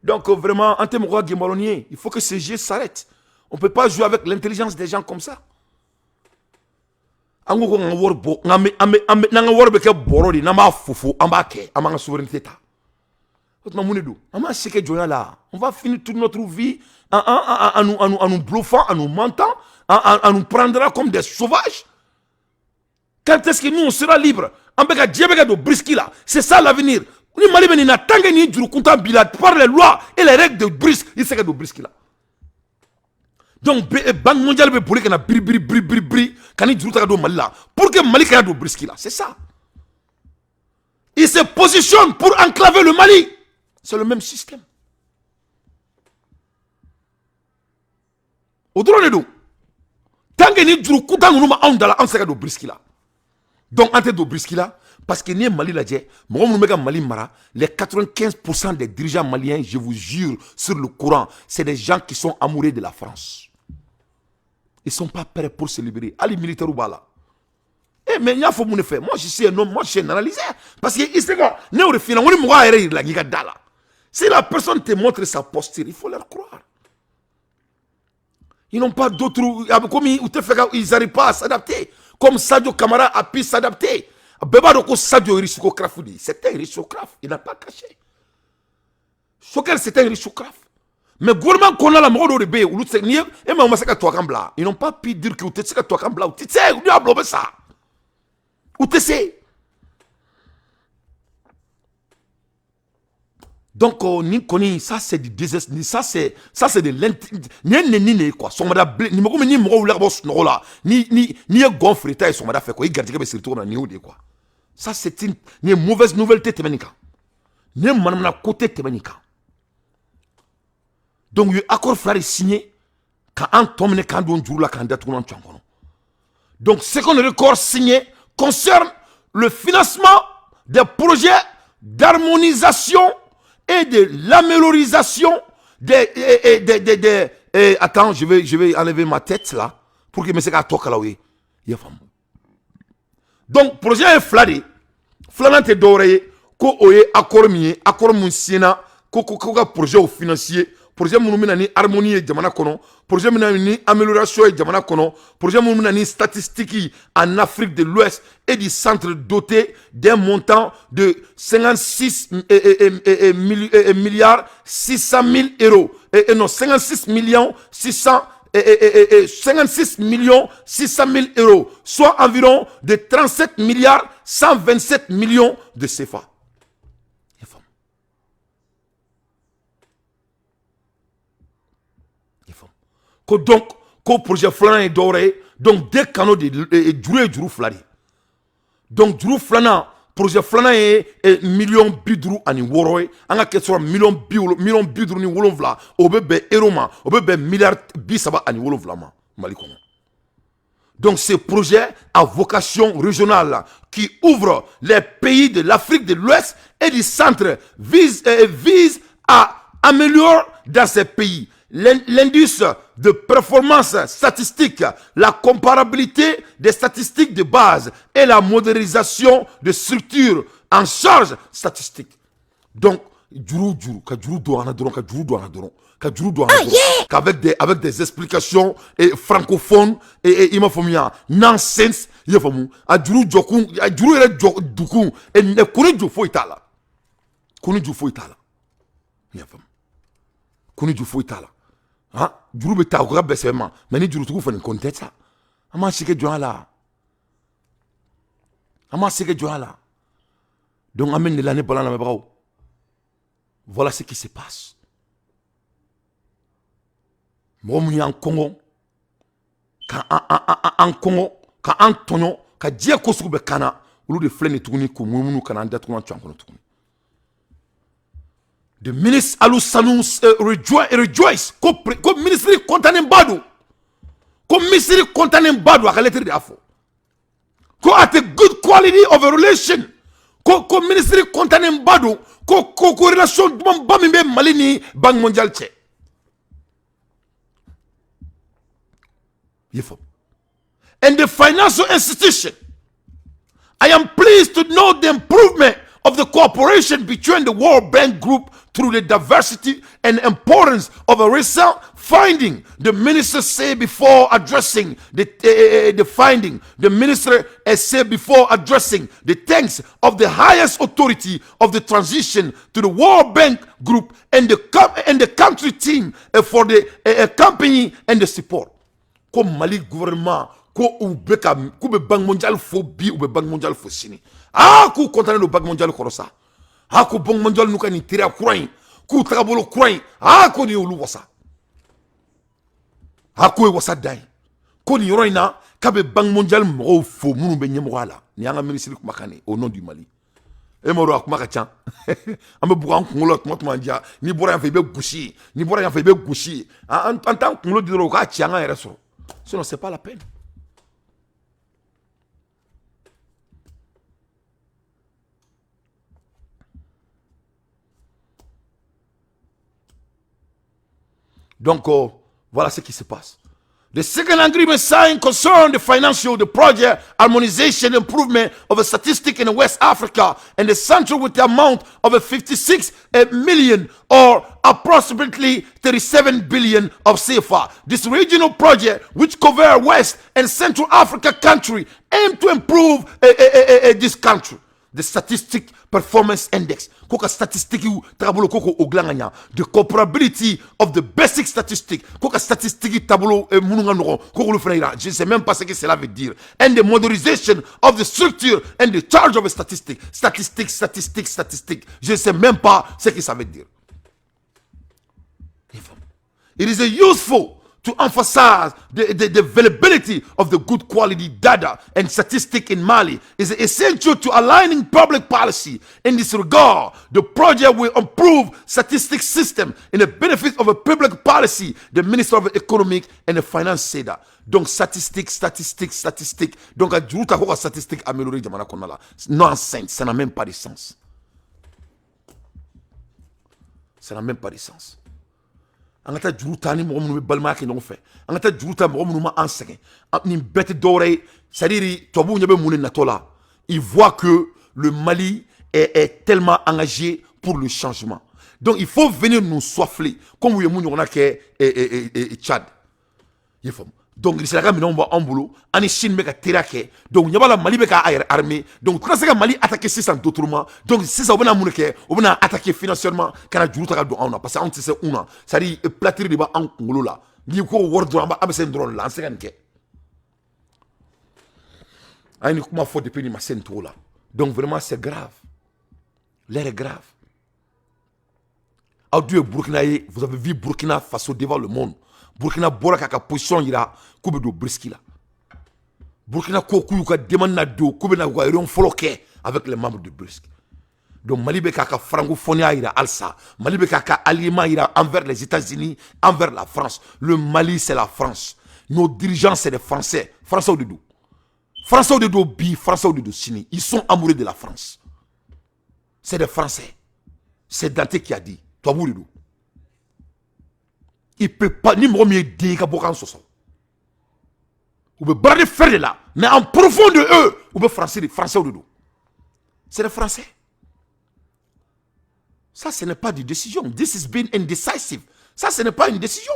Donc vraiment, il faut que ces jeux s'arrêtent. On ne peut pas jouer avec l'intelligence des gens comme ça. On va finir toute notre vie en nous bluffant, en nous mentant, en nous prendra comme des sauvages. Quand est-ce que nous on sera libres? C'est ça l'avenir. Par les lois et les règles de Brisk, il sera de Brisk là. Donc, Banque mondiale veut pour que Mali soit de Brisk là. C'est ça. Il se positionne pour enclaver le Mali. C'est le même système. Au-delà de nous, tant que nous avons de Briskila. Donc, entre de Briskila, parce que nous Mali, les 95% des dirigeants maliens, je vous jure, sur le courant, c'est des gens qui sont amoureux de la France. Ils ne sont pas prêts pour se libérer. Allez, militaires ou bala. Eh, mais il y a faut faire. Moi, je suis un homme, moi, je suis un analyseur. Parce que, si la personne te montre sa posture, il faut leur croire. Ils n'ont pas d'autres. Comme ils n'arrivent pas à s'adapter. Comme Sadio Kamara a pu s'adapter. Sadio Risoko-Krafoudi, c'est un Risoko-Kraf. Il n'a pas caché. Choquel, c'est un Risoko-Kraf. Mais le gouvernement qu'on a la mort de B, ils n'ont pas pu dire que tu sais que tu sais, tu as bloqué ça. Ou tu sais. Donc, ça c'est du désestre, ça c'est de l'intelligence. Quoi. Ni gonfle, quoi. Ça c'est une mauvaise nouvelle. Donc, il y a un accord signé quand on tombe quand on joue la candidature. Donc, ce qu'on record signé concerne le financement des projets d'harmonisation et de l'amélioration attends, je vais enlever ma tête là pour que je me sache à toi. Donc, projet est fladé. Flanante doré, ko oye accord monsiena, ko projet au financier. Projet ni harmonie et jamana kono, projet ni amélioration et jamana kono, projet ni statistique en Afrique de l'Ouest et du centre doté d'un montant de 56 milliards 600 000 euros et non 56 millions 600 56 millions 600 000 euros, soit environ de 37 milliards 127 millions de CFA. Donc, ko projet flanan est doré, donc deux canaux de juru flari. Donc, juru flanan, projet flanan est million bidrou ani woroy, en a question million bidrou ni wolonvla, obebe eroma, obebe milliard bisaba ani wolonvla ma, malikono. Donc, ce projet a vocation régionale qui ouvre les pays de l'Afrique de l'Ouest et du centre vise à améliorer dans ces pays l'indice de performance statistique, la comparabilité des statistiques de base et la modernisation de structures en charge statistique. Donc, avec des explications francophones et nonsense, il faut ah, juru be ta ko ka besema mais ni juru tugu fani contexte ça ama sike joala donc amène l'année pendant la bravo. Voilà ce qui se passe. Mo mu en Congo ka en Congo ka Antonio ka dia ko su be kana ulu de flene tuguni ko mu nu kana nda tuguni twankono tuguni. The ministre Alou Sanou rejoice. Comme ministre content Mbadou. Comme ministre content Mbadou à la lettre de Afo. Ko at a good quality of a relation. Ko ministre content Mbadou. Ko relation Mbamimbe Malini Banque Mondiale Tché. And the financial institution. I am pleased to note the improvement of the cooperation between the World Bank Group through the diversity and importance of a recent finding. The minister said before addressing the finding, the minister has said before addressing the thanks of the highest authority of the transition to the World Bank Group and the country team for the company and the support. Comme Mali gouvernement, ko ubeka kube Banque Mondiale fo bi ube Banque Mondiale fo sini. Ah, ku kontané le Banque Mondiale korosa. Ah, ku Banque Mondiale nuka ni tira kurain. Ku takabolo kurain. Ah, ko ni olu wasa. Ah, ko wasa dai. Ko ni yoroina kabe Banque Mondiale mo fo munu be nyemo wala. Ni anga ministre kumakane au nom du Mali. E mo ro akumaka chan. Ambe buka ngolo tuma ndia ni bora yan fe be gushi. Ni bora yan fe be gushi. En tant que ngolo diro ka chianga ereso. Sinon c'est pas la peine. Donc, voilà ce qui se passe. The second agreement signed concerned the financial, the project, harmonization, improvement of a statistic in West Africa and the central with the amount of 56 million or approximately 37 billion of CFA. This regional project, which covers West and Central Africa country, aim to improve this country. The statistic performance index, koka statistique ou tableau koko oglanganya, the comparability of the basic statistic, koka statistique tableau mununga noro, koko le freira, je ne sais même pas ce que cela veut dire, and the modernization of the structure and the charge of a statistic, statistique, je ne sais même pas ce que ça veut dire. It is useful to emphasize the availability of the good quality data and statistics in Mali is essential to aligning public policy. In this regard, the project will improve statistics system in the benefit of a public policy, the Minister of Economic and the Finance said that. Donc, statistiques. Donc, à Djouta, quoi, statistiques améliorées, Jamana Konala. Nonsense, ça n'a même pas de sens. Ça n'a même pas de sens. Angata jurutani mo munu balma ke non fait angata juruta mo munu ma enseigne ni bête doré c'est-à-dire tobu nyabe munu natola il voit que le Mali est tellement engagé pour le changement, donc il faut venir nous souffler comme we munu on a que Tchad il faut. Donc il sera maintenant en boulot ani Chine meka tirake donc nyabala Mali beka armée donc quand c'est que Mali attaquer 600 d'autrement donc c'est ça on a muneke on a attaquer financièrement kana juruta ka do on a parce que on sait on a c'est à dire platir de ba en ngolo là Ni ko word dron am sen dron la an ke. Aïe, comment faut depuis ma scène tout là. Donc vraiment c'est grave. L'air est grave. Adieu Burkina, vous avez vu Burkina Faso devant le monde. Burkina Bora kaka position ira kube do briski là. Burkina Koku ka demande na do kube na wa yon foloke avec les membres de Brisk. Donc Mali be kaka francophonie ira alsa. Mali be kaka alliement ira envers les États-Unis, envers la France. Le Mali c'est la France. Nos dirigeants c'est des Français. Français au dedans. Français au dedans bi, Français au dedans sini. Ils sont amoureux de la France. C'est des Français. C'est Dante qui a dit. Toi vous dedans. Il peut pas ni me dire qu'à Bokan Soso. Ou be brader faire de là, mais en profond de eux, ou be français au dedans. C'est des Français. Ça, ce n'est pas une décision. This is being indecisive. Ça, ce n'est pas une décision.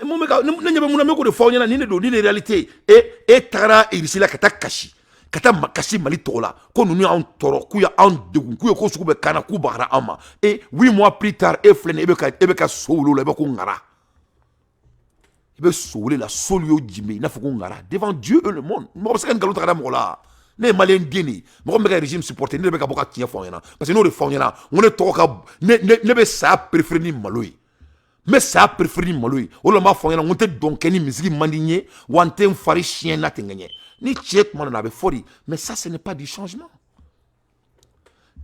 Mon mec, nous de faune, ni réalité. Et tara ici là, kata kashi, kata makashi mali tola. Quand nous en toro, kuya en de kuya ko sukube kana kubara ama. Et 8 mois plus tard, Eflen ebeka solo le beko ngara. Ebe solo la solio jime, na foko ngara devant Dieu et le monde. Mo parce que ngalo takada mola. Les Maliens dini, moi je régime supporté, ne pas boka tiens fonyana, parce que nous les fonyana, on est trop ne be ça préféré maloi, mais ça préféré maloi. On le ma fonyana, on te donc ni musique mandigné, ou on te fari chien na tenganye. Ni check man na be fori, mais ça ce n'est pas du changement.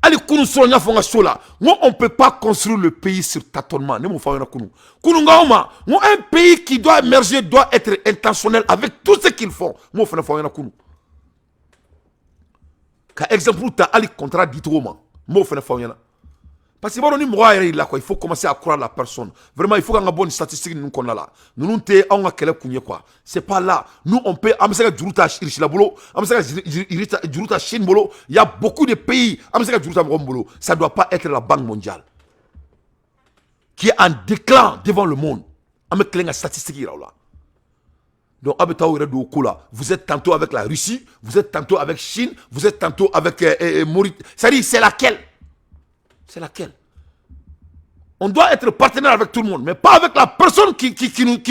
Allez kunu sonya fonga sola, on peut pas construire le pays sur tâtonnement, ne mo fonyana kunu. Kunu ngaoma, un pays qui doit émerger doit être intentionnel avec tout ce qu'ils font. Mo fonyana kunu. Par exemple, tu as ali contrat dit roman. Moi, je fais parce que il faut commencer à croire la personne. Vraiment, il faut qu'on ait une bonne statistique. Nous sommes quoi. C'est pas là. Nous, on peut. Il y a beaucoup de pays. Ça ne doit pas être la Banque mondiale qui est en déclin devant le monde. Avec les statistiques là. Donc, vous êtes tantôt avec la Russie, vous êtes tantôt avec Chine, vous êtes tantôt avec Mauritanie. C'est-à-dire, c'est laquelle? C'est laquelle? On doit être partenaire avec tout le monde, mais pas avec la personne qui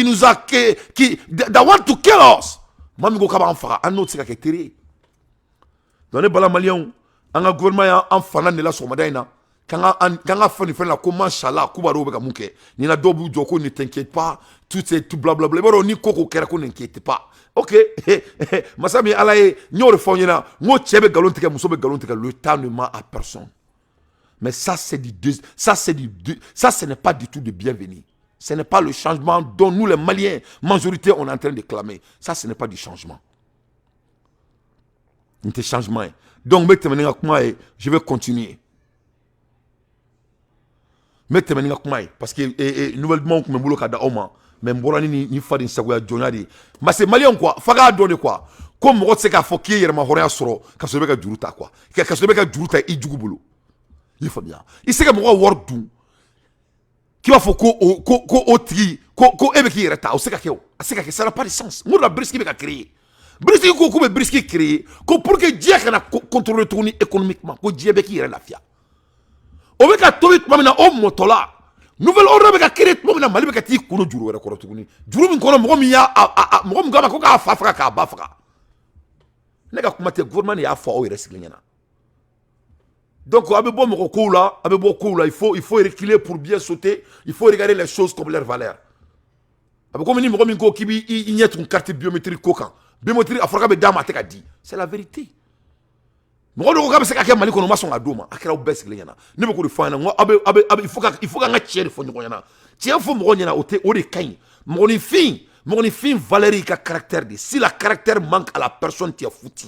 nous a... that want to kill us. Mamigo kaba enfara, un autre c'est qui est terrible. Dans les balans maliens, un gouvernement en fanant de la somadaina, quand on a fait la comment chala kubaro beka muke ni na dobu joko ne t'inquiète pas tout c'est tout blablabla baro ni koko kera ko n'inquiète pas ok masami alaye nyore fonyena ngo chebe galon teke musobe galon teke le temps ne ment à personne mais ça c'est ça ce n'est pas du tout de bienvenue. Ce n'est pas le changement dont nous les Maliens majorité on est en train de clamer. Ça ce n'est pas du changement. C'est changement. Donc je vais continuer. Mais parce que nouvellement que me boulot kada oma mais mbolani ni fadi sagoya jonadi mais c'est malien quoi faga donner quoi comme mo tseka foki yerma horia soro ka so be ka juruta quoi ka so be ka juruta i jugu bulu il faut bien il sait que mo wordu qui va faut ko otri ko ebe ki yerta o seka keo seka que ça n'a pas de sens mo la briski be ka créer briski ko be briski créer ko pour que Dieu kana contrôler tourner économiquement ko Dieu be ki yere la fia. On veut que tout mamina o motola nouvelle ordre be créer mamina mali be ti kuno juru wala ko tuguni juru min kono mo mi ya mo mi gama ko ka fa ka ba fa ne ka kuma te gouvernement ya fa o recyclingena donc abe bo mo ko là abe bo ko là il faut reculer pour bien sauter il faut regarder les choses comme leur valeur abe comme ni mo mi ko kibi il y a une carte biométrique kokan biométrique afrika be dama te ka di c'est la vérité. Il faut que il faut Valérie qui a caractère. Si la caractère manque à la personne qui a foutu,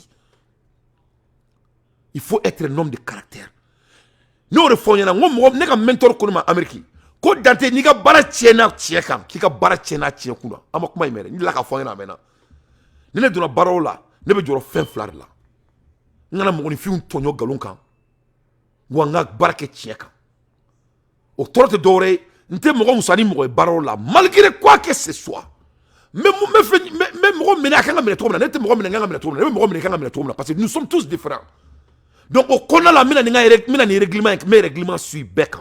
il faut être un homme de caractère. Nous avons un mentor comme Amérique. Quand Dante ni ka bara tiena tieka ki ka bara tiena tiekuna amakuma imere ni la ka fonyana mena ni le dona barola ne be joro fin flar la ngana mo ni fi un tonyo galon kan wanga barake tieka o torte doré nte mo musani mo barola malgré quoi que ce soit même mo mena kan mena tomna nete mo mena ngam mena tomna mo mena kan mena tomna parce que nous sommes tous différents donc on connaît la mina ni règlement mais règlement suit bec.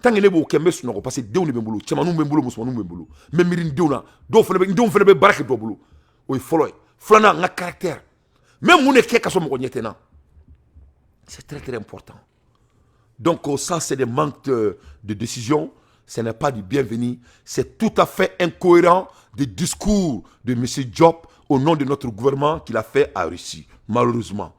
tant que ne b'o kɛ n bɛ sunɔgɔ parce que denw de bɛ n bolo cɛmanninw bɛ n bolo musomanninw bɛ n bolo n bɛ miiri n denw na denw fana bɛ baara kɛ dɔ bolo o ye fɔlɔ ye filanan n ka caractère n bɛ mun de kɛ ka sɔrɔ mɔgɔ ɲɛ tɛ n na c'est très très important donc ça c'est des manques de décision ce n'est pas du bienvenu c'est tout à fait incohérent des discours de M. Diop au nom de notre gouvernement qu'il a fait à Russie malheureusement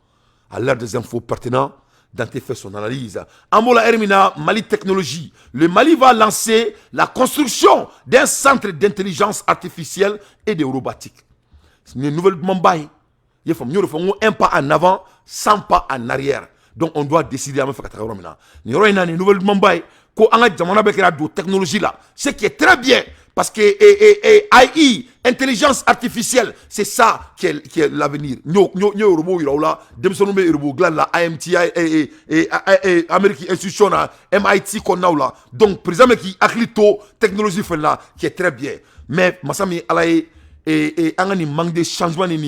à l'heure des infos pertinentes Dante fait son analyse. Amola Hermina, Mali Technologie. Le Mali va lancer la construction d'un centre d'intelligence artificielle et de robotique. C'est une nouvelle Mumbai. Il faut un pas en avant, 100 pas en arrière. Donc on doit décider à me faire une nouvelle Mumbai. Ko anga jamana be kera do technologie là, ce qui est très bien parce que AI, intelligence artificielle, c'est ça qui est l'avenir. Nous robot là, demsonu be robot glan la IMT et American Institution MIT qu'on a là. Donc président qui aklito technologie fait là qui est très bien. Mais masami alaye anga ni manque de changement ni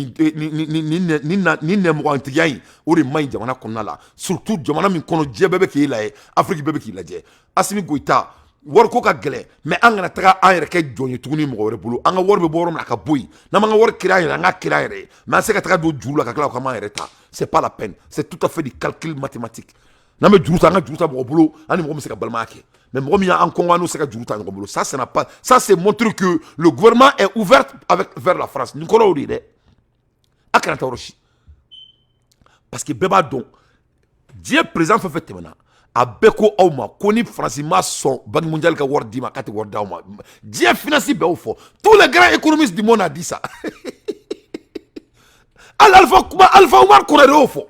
nemwantigai ori mai jamana konna la surtout jamana min kono je bebe ki la Afrique bebe ki la je Assimi Goïta war ko ka gele mais an kana taga an yɛrɛ kɛ jɔn ye tuguni mɔgɔ wɛrɛ bolo an ka wari bɛ bɔ yɔrɔ min na ka bɔ yen n'an m'an ka wari kira yɛrɛ an ka kira yɛrɛ mais an se ka taga don juru la ka tila ka m'an yɛrɛ ta c'est pas la peine c'est tout à fait du calcul mathématique n'an bɛ juru ta an ka juru ta mɔgɔ bolo an ni mɔgɔ min se ka balimaya kɛ mais mɔgɔ min y'an kɔngɔ an n'o se ka juru ta ɲɔgɔn bolo ça n'a pas ça c'est montre que le gouvernement est ouvert vers la France nin kɔrɔ o de ye dɛ a kana taa yɔrɔ si parce que bɛɛ b'a dɔn diɲɛ président fɛn fɛn tɛmɛna a bɛɛ ko aw ma ko ni Faransi ma sɔn Banque mondiale ka wari d'i ma k'a tɛ wari d'aw ma diɲɛ finance bɛɛ y'o fɔ tous les grands économistes du monde a dit ça Alpha Oumar Konaré y'o fɔ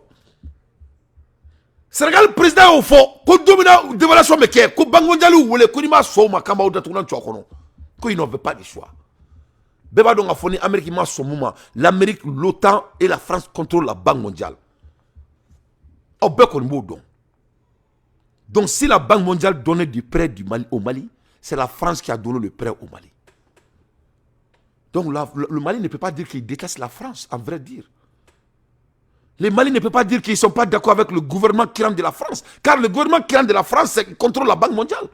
Sénégal président y'o fɔ ko don min na dévaluation bɛ kɛ ko Banque mondiale y'u wele ko n'i ma sɔn o ma k'an b'aw datugu n'an cɔ kɔnɔ ko ils n'en veulent pas de choix bɛɛ b'a dɔn k'a fɔ ni Amérique ma sɔn mun ma l'Amérique l'OTAN et la France contrôlent la Banque mondiale aw bɛɛ kɔni b'o dɔn. Donc si la Banque mondiale donnait du prêt au Mali, c'est la France qui a donné le prêt au Mali. Donc le Mali ne peut pas dire qu'il déteste la France, en vrai dire. Le Mali ne peut pas dire qu'ils ne sont pas d'accord avec le gouvernement qui rentre de la France, car le gouvernement qui rentre de la France contrôle la Banque mondiale.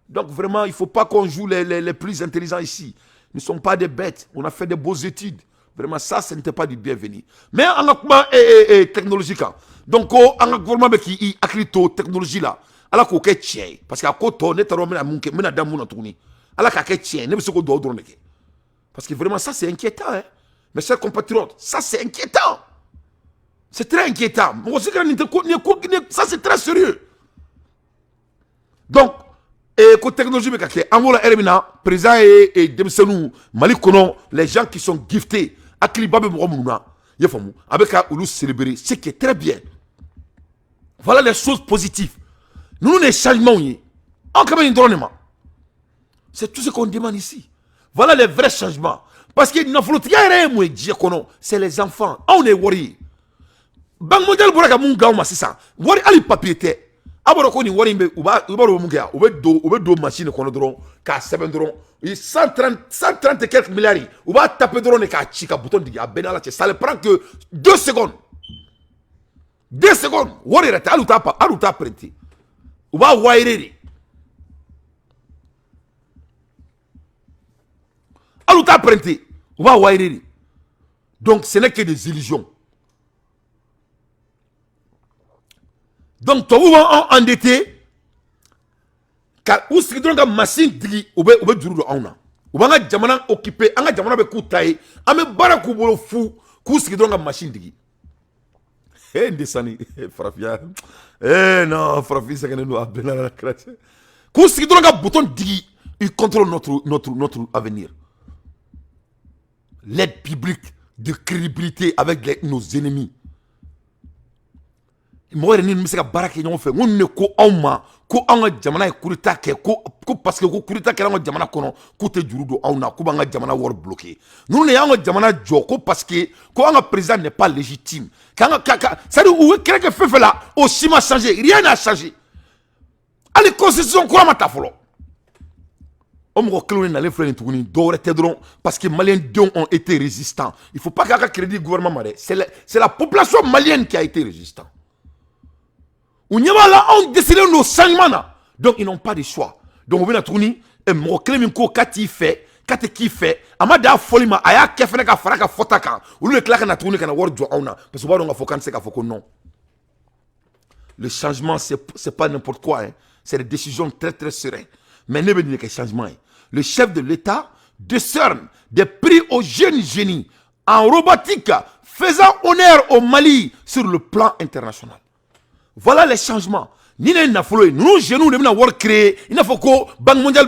Donc vraiment, il ne faut pas qu'on joue les plus intelligents ici. Nous ne sommes pas des bêtes, on a fait de beaux études. Vraiment, ça, ce n'était pas du bienvenu. Mais en a technologique. Donc, en a gouvernement qui a créé la technologie là. Alors qu'on est tien. Parce qu'à côté, on est à l'homme, alors qu'à tien, ne pas doit donner. Parce que vraiment, ça, c'est inquiétant. Hein? Mes chers compatriotes, ça, c'est inquiétant. C'est très inquiétant. Ça, c'est très sérieux. Donc, côté technologie, Angola Hermina, président et Demsenou, Mali Kono, les gens qui sont giftés, Akilibabe Mouromouna, Yefamou, avec un Oulou célébré, ce qui est très bien. Voilà les choses positives. Nous, les changements, on quand même un dronement. C'est tout ce qu'on demande ici. Voilà les vrais changements. Parce que c'est les enfants. On est worried. Banque mondiale, c'est ça. Worry, ali papier. Aboro ko ni wari mbe uba mu gya ube do machine kono dron ka 7 dron 130 et quelques milliards uba taper dron ne ka chika bouton digi a benala ça ne prend que 2 secondes 2 secondes wari rete aluta prenti uba waireri aluta prenti uba waireri donc ce n'est que des illusions. Donc, tu vas endetté car où est-ce que tu as une machine qui est dure de auna. Ou bien un jamana occupé, un jamana be koutaye, un me barakou bolo fou, où est-ce que tu as une machine qui. Eh, desani, frafia. Eh non, frafia, c'est que nous avons besoin de la crasse. Où est-ce que tu as un bouton digi, il contrôle notre avenir. L'aide publique de crédibilité avec nos ennemis. Moi ni mi se ka baara kɛ ɲɔgɔn fɛ n ne ko anw ma ko anw ka jamana ye coup d'état kɛ ko parce que ko coup d'état kɛra anw ka jamana kɔnɔ k'u tɛ juru don anw na k'u b'an ka jamana wari bloqué ninnu de y'an ka jamana jɔ ko parce que ko an ka président n'est pas légitime c'est-à-dire u ye kɛlɛ kɛ fɛn fɛn la o si ma changé rien n'a changé hali constitution kura ma ta fɔlɔ o mɔgɔ kelenw de nalen filɛ nin tuguni dɔwɛrɛ tɛ dɔrɔn parce que maliens denw ont été résistants il faut pas k'a ka crédit gouvernement ma dɛ c'est la population malienne qui a été résistante. On y va là, on décide nos changements. Donc, ils n'ont pas de choix. Donc, on vient à tourner, et mon cléminko, quand il fait, Amada Folima, Aya Kefeneka Faraka Fotaka, ou le claque na tourner, kana word joauna, parce que on va fokan seka foko non. Le changement, c'est pas n'importe quoi, hein. C'est des décisions très très sereines. Mais ne venez que changement. Le chef de l'État décerne des prix aux jeunes génies en robotique, faisant honneur au Mali sur le plan international. Voilà les changements. Nous, jeunes, nous devons créer. Il faut que Banque mondiale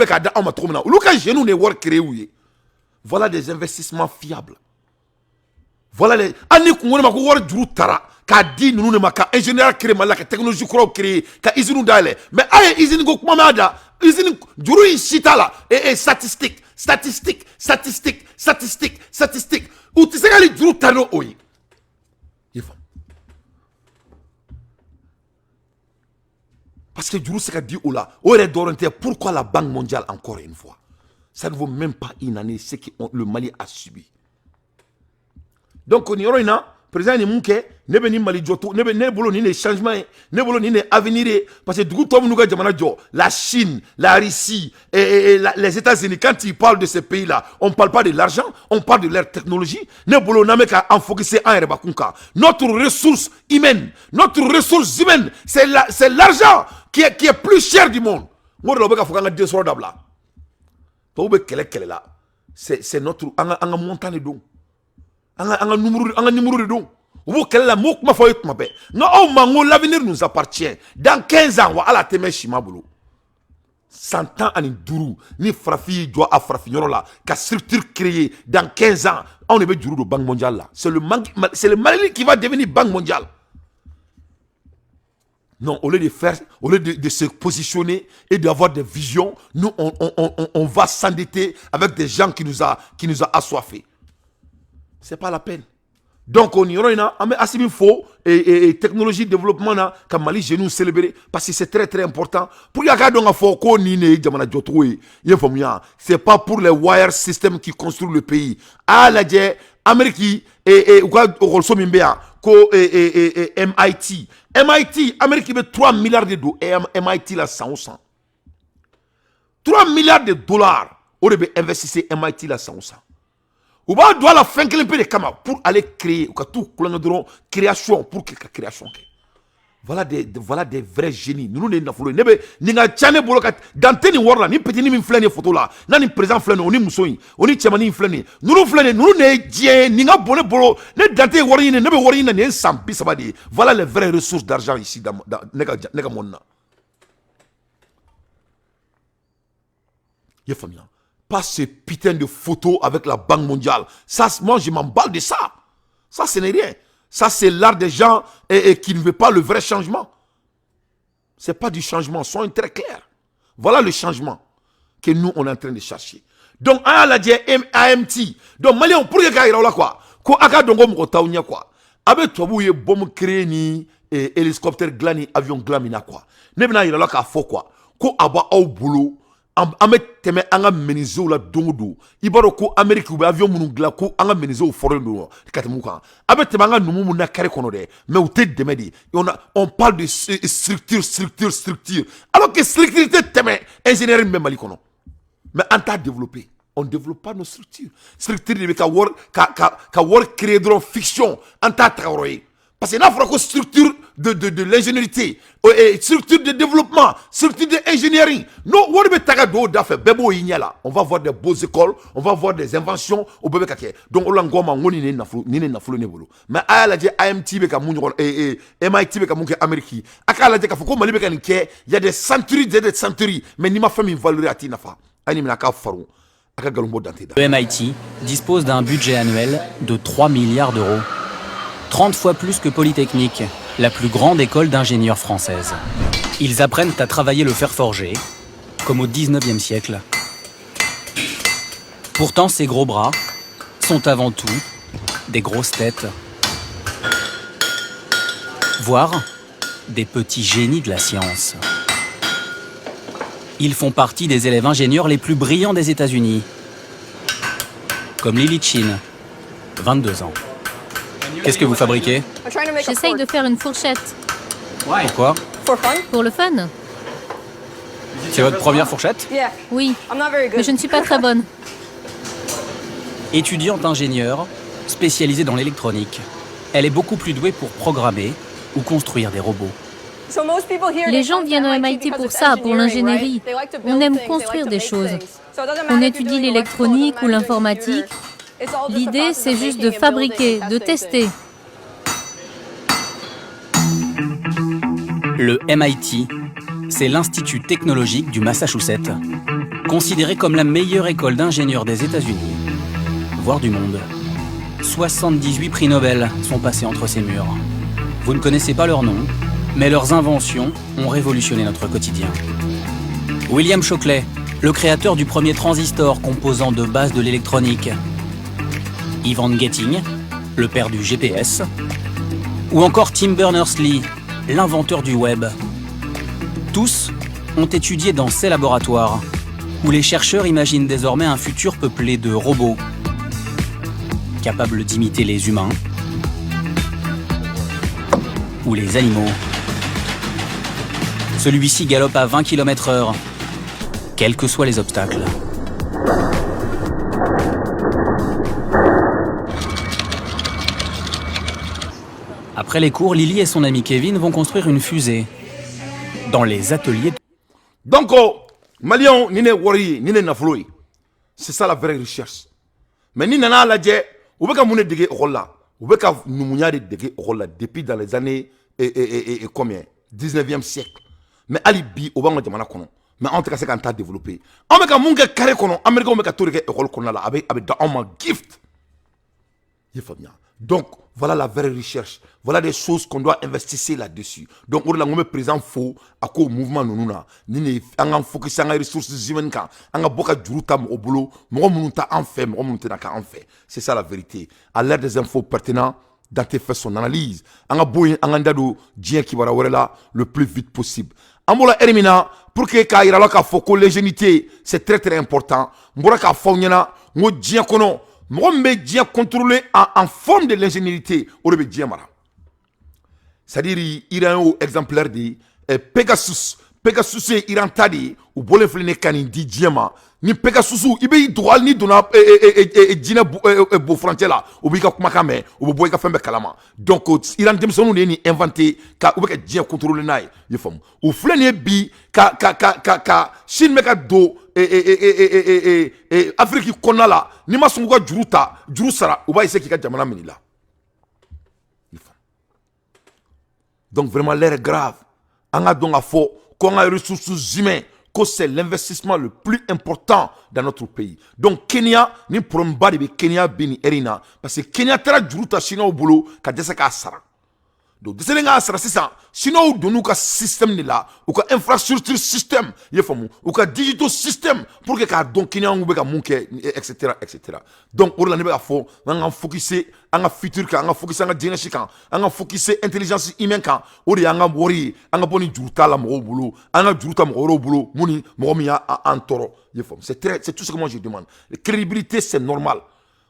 créer. Voilà des investissements fiables. Voilà les. Ka di nous ne ka ingénieur créé malaka technologie croix créé ka usine dale mais ay usine go kuma da usine juru chitala et statistique ou tu sais que les juru tano oyi parce que juru c'est ka di ola ore doronté pourquoi la Banque mondiale encore une fois ça ne vaut même pas une année ce que le Mali a subi donc on y aura président ni munke ne be ni Mali joto ne be ne bolo ni les changements ne bolo ni les avenir parce que du coup tom nuga jamana jo la Chine la Russie et les États-Unis quand ils parlent de ces pays là on parle pas de l'argent on parle de leur technologie ne bolo na meka en focuser en rebakunka notre ressource humaine c'est l'argent qui est plus cher du monde ngoro lo beka fokanga desoro dabla to be kele là c'est notre anga montagne don anga numéro de don ou quelle la mot ma foi ma paix non oh mango l'avenir nous appartient dans 15 ans wa ala teme shima bolo 100 ans ani duru ni frafi doit à frafi là ka structure créée dans 15 ans on est duru de Banque mondiale là c'est le Mali qui va devenir Banque mondiale non au lieu de se positionner et d'avoir des visions nous on va s'endetter avec des gens qui nous a assoiffés. C'est pas la peine. Donc on y aura assez faux et technologie développement na comme Mali genou célébrer parce que c'est très très important pour y avoir donc faux ko ni ne jamana jotoué c'est pas pour les wire system qui construisent le pays à la Amérique et quoi also mimbea ko MIT Amérique met 3 milliards de dollars et MIT là 100 3 milliards de dollars on devait investir MIT là 100 ou bien doit la fin que peu de kama pour aller créer ou tout création pour que création voilà des vrais génies nous ne n'affolons nebe ninga chane boloka danteni worla ni petit ni min flani photo là nani présent flani oni musoyi oni chamani flani nous ne dien ninga bonne bolo ne dante worni ne nebe worni ne sampi sabadi voilà les vraies ressources d'argent ici dans nega monna y famille pas ces putains de photos avec la Banque mondiale. Ça, moi, je m'emballe de ça. Ça, ce n'est rien. Ça, c'est l'art des gens qui ne veulent pas le vrai changement. Ce n'est pas du changement. Soyons très clairs. Voilà le changement que nous, on est en train de chercher. Donc, à la AMT. Donc, Mali, on pourrait gagner là, quoi. Ko aka dongo mo taounya quoi. Abe tobu ye bom créer ni hélicoptère glani avion glamina quoi. Ne bina ila ka fo quoi. Ko aba au boulot. Ame teme anga menizo la dongo ibaro ko Amerique ou avion munu gla ko anga menizo foreign do katamuka abe teme anga numu na kare kono de mais ou te demedi on parle de structure alors que structure teme ingénierie même mali kono mais en ta développer on ne développe pas nos structures de ka work créer de fiction en ta travailler parce que n'a pas structure de l'ingénierie structure de développement structure d'ingénierie non on va taga do dafe bebo yinyala on va voir des beaux écoles on va voir des inventions au bébé kake donc on ngoma ngoni ne nafulo ne bolo mais ala je AMT be ka munyo MIT be ka munke Amérique akala je ka foko mali be ka nke il y a des centuries mais ni ma famille valeur ati nafa ani mina ka faru aka galumbo dante da. Le MIT dispose d'un budget annuel de 3 milliards d'euros. 30 fois plus que Polytechnique, la plus grande école d'ingénieurs française. Ils apprennent à travailler le fer forgé, comme au 19e siècle. Pourtant, ces gros bras sont avant tout des grosses têtes, voire des petits génies de la science. Ils font partie des élèves ingénieurs les plus brillants des États-Unis, comme Lily Chin, 22 ans. Qu'est-ce que vous fabriquez? J'essaye de faire une fourchette. Pourquoi? Pour le fun. C'est votre première fourchette? Oui, mais je ne suis pas très bonne. Étudiante ingénieure, spécialisée dans l'électronique, elle est beaucoup plus douée pour programmer ou construire des robots. Les gens viennent au MIT pour ça, pour l'ingénierie. On aime construire des choses. On étudie l'électronique ou l'informatique. L'idée, c'est juste de fabriquer, de tester. Le MIT, c'est l'Institut technologique du Massachusetts, considéré comme la meilleure école d'ingénieurs des États-Unis, voire du monde. 78 prix Nobel sont passés entre ces murs. Vous ne connaissez pas leur nom, mais leurs inventions ont révolutionné notre quotidien. William Shockley, le créateur du premier transistor composant de base de l'électronique. Ivan Getting, le père du GPS. Ou encore Tim Berners-Lee, l'inventeur du web. Tous ont étudié dans ces laboratoires, où les chercheurs imaginent désormais un futur peuplé de robots, capables d'imiter les humains ou les animaux. Celui-ci galope à 20 km/h, quels que soient les obstacles. Après les cours, Lily et son ami Kevin vont construire une fusée dans les ateliers. Donc, Malion, ni ne wari, ni ne nafolo. C'est ça la vraie recherche. Mais ni nana la dje, ou beka moune dege rola, ou beka noumounya de dege rola depuis dans les années combien 19e siècle. Mais Ali bi au bango jamana kono. Mais en tout cas c'est quand t'as développé. On beka mounge carré kono, Amérique on beka tout dege école kono là avec dans un gift. Il faut bien. Donc, voilà la vraie recherche. Voilà des choses qu'on doit investir là-dessus. Donc, on a présent faux à quoi mouvement nous na. Ni on focus sur les ressources humaines quand on a beaucoup de juruta au boulot, on monta en fait, on monta en fait. C'est ça la vérité. À l'ère des infos pertinentes, dans tes faits son analyse. On a besoin on a dado dien qui va là le plus vite possible. Amola Hermina pour que kaira la ka foko l'ingénuité, c'est très très important. Mbora ka fauniana, ngo dien kono. Moi, je contrôler en forme de l'ingéniosité au lieu de mara. C'est-à-dire, il y a un exemplaire de Pegasus. Pegasus est Iran tadi ou bolé flene kani di diama. Ni Pegasus ou ibe droit ni dona dina bo frontière là. Ou bika kumakame ou boy ka fembe kalama. Donc Iran demson ni inventé ka ou bika dia contrôler nai. Je femme. Ou flene bi ka Chine meka do Afrique konna la ni ma sunguka juru sara ou ba essayer ki ka jamana minila. Donc vraiment l'air est grave. On a donc à faux qu'on a les ressources humaines, que c'est l'investissement le plus important dans notre pays. Donc Kenya, ni promba de Kenya bini erina parce que Kenya tera juruta china au boulot ka desa ka sara. Donc desa nga sara c'est ça. Sinon ou donu ka système ni là, ou ka infrastructure système, yefamu, ou ka digital système pour que ka donc Kenya ou be ka munke etc. Donc pour la nebe fo, on a focusé anga futur kan anga focus anga dynamique kan anga focus intelligence humaine kan o de anga wori anga boni juruta la mo bulu anga juruta mo bulu muni mo mi en toro c'est tout ce que moi je demande. La crédibilité c'est normal,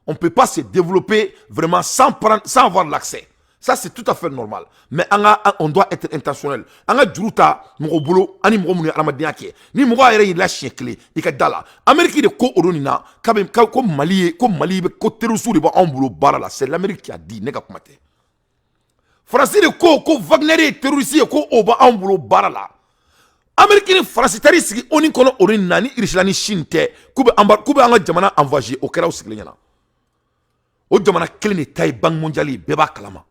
on peut pas se développer vraiment sans avoir l'accès. Ça c'est tout à fait normal, mais on doit être intentionnel. Anga juruta mo bulu ani mo muni alamadiya ke ni mo ayre la chien clé ikadala Amérique de ko oronina ko Mali ko terusu de ba en bulu bara c'est l'Amérique qui a dit nega kumate. Français de ko Wagner terroriste ko oba en bulu bara la. Amérique ni France tari sigi oni kono oronina ni Islani shinte kube anga jamana envoyé au kera usiglenya. O jamana kele ni tay bank mondiali beba kalama.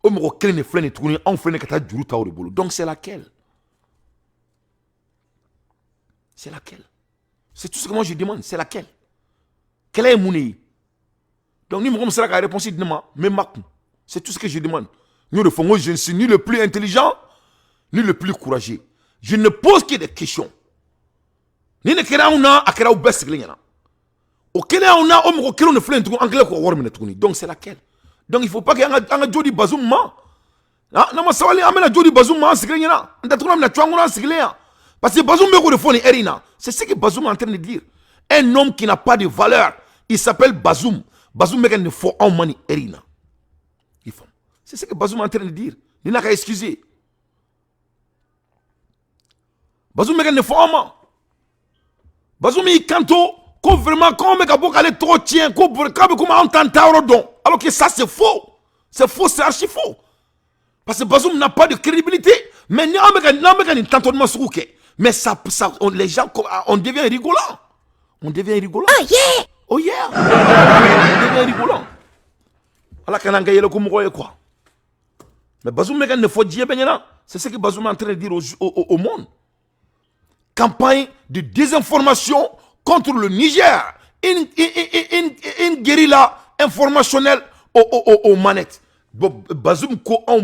O mo kele ni flene tukuni en flene kata juru ta ori bulu. Donc c'est laquelle? C'est laquelle? C'est tout ce que moi je demande, c'est laquelle? Quelle est mon nez? Donc nous me sera la réponse de moi, même makou. C'est tout ce que je demande. Nous le faisons, je ne suis ni le plus intelligent, ni le plus courageux. Je ne pose que des questions. Ni ne kera una akera ou best glenya. O kera una o mo kero ne flene tukuni anglais ko worm ne tukuni. Donc c'est laquelle? Donc il ne faut pas qu'il y ait un jodi bazoum ma. Na ma sawali amena jodi bazoum ma siglenya na. Ndatukuna na chwanguna siglenya. Parce que bazoum me ko de foni erina. C'est ce que Bazoum est en train de dire. Un homme qui n'a pas de valeur, il s'appelle Bazoum. Bazoum ne faut en mani erina. C'est ce que Bazoum est en train de dire. Il n'a qu'à excuser. Bazoum me ne forma. Bazoum il kanto ko vraiment quand me kabo kale trop tient ko kabe ko ma entend tarodon. Alors que ça c'est faux. C'est faux, c'est archi faux. Parce que Bazoum n'a pas de crédibilité. Mais ni un tantonnement sur mais les gens, on devient rigolant. On devient rigolant. Ah yeah! Oh yeah! On devient rigolant. Alors qu'on a gagné le coup, quoi. Mais Bazoum ne faut dire, c'est ce que Bazoum est en train de dire au monde. Campagne de désinformation contre le Niger. Une guérilla informationnelle aux manettes. Bazoum ko on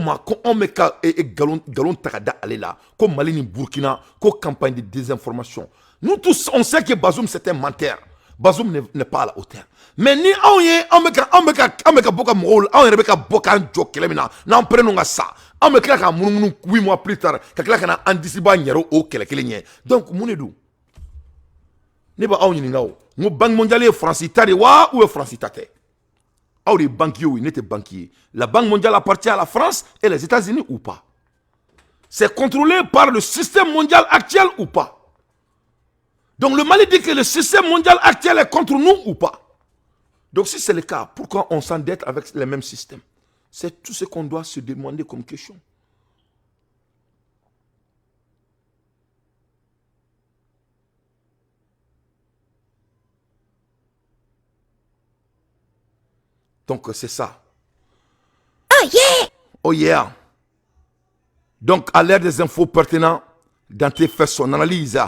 me ka galon takada aller là comme Mali ni Burkina ko campagne de désinformation. Nous tous on sait que Bazoum c'est un menteur. Bazoum n'est pas à la hauteur. Mais ni on me ka boka mol on rebeka boka njo kelemina na on prenons ça. On me ka munu 8 mois plus tard ka na andisiba nyero o kele. Donc munedu ne ba on ni ngao. Mo banque mondiale France tare wa ou France tate. Ou les banquiers, ils n'étaient banquiers. La Banque mondiale appartient à la France et les États-Unis ou pas? C'est contrôlé par le système mondial actuel ou pas? Donc le Mali dit que le système mondial actuel est contre nous ou pas? Donc si c'est le cas, pourquoi on s'endette avec les mêmes systèmes? C'est tout ce qu'on doit se demander comme question. Donc c'est ça. Oh yeah! Oh yeah! Donc à l'ère des infos pertinentes, Dante fait son analyse.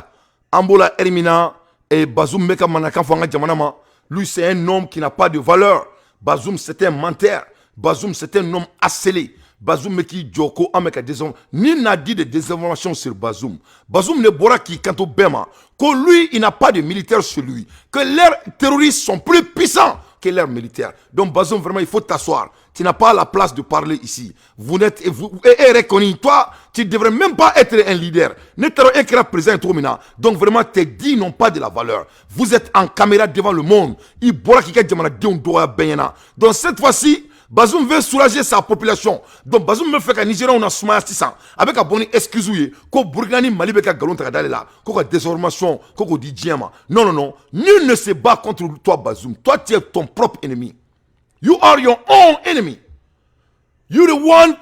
Ambola Hermina et Bazoum Meka Manaka Fanga Djamanama, lui c'est un homme qui n'a pas de valeur. Bazoum c'est un menteur. Bazoum c'est un homme asselé. Bazoum Meki Djoko Ameka Désom. Ni n'a dit de désinformation sur Bazoum. Bazoum ne bora qui quant au Bema. Que lui il n'a pas de militaires sur lui. Que leurs terroristes sont plus puissants que l'air militaire. Donc Bazoum, vraiment, il faut t'asseoir. Tu n'as pas la place de parler ici. Vous n'êtes reconnu. Toi, tu ne devrais même pas être un leader. Donc vraiment, tes dits n'ont pas de la valeur. Vous êtes en caméra devant le monde. Donc cette fois-ci, Bazoum veut soulager sa population. Donc Bazoum me fait qu'un Nigérian on a soumaya 600 avec un bon excuse ko Burkina Mali beka galon takadale là ko désormation ko di diama. Non, nul ne se bat contre toi Bazoum. Toi tu es ton propre ennemi. You are your own enemy. You the one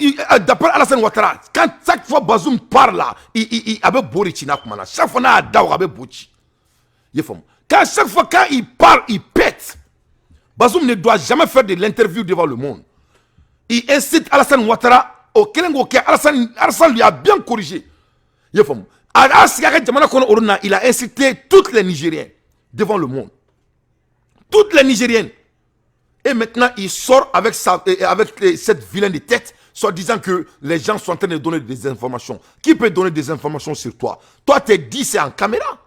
d'après Alassane Ouattara. Quand chaque fois Bazoum parle là, il avec Bori Chinakumana. Chaque fois na daw avec Bochi. Quand chaque fois quand il parle, il pète. Bazoum ne doit jamais faire de l'interview devant le monde. Il incite Alassane Ouattara au Kelengoke. Alassane lui a bien corrigé. Il a incité toutes les Nigériens devant le monde. Toutes les Nigériennes. Et maintenant, il sort avec cette vilaine de tête, soit disant que les gens sont en train de donner des informations. Qui peut donner des informations sur toi? Toi, t'es dit c'est en caméra.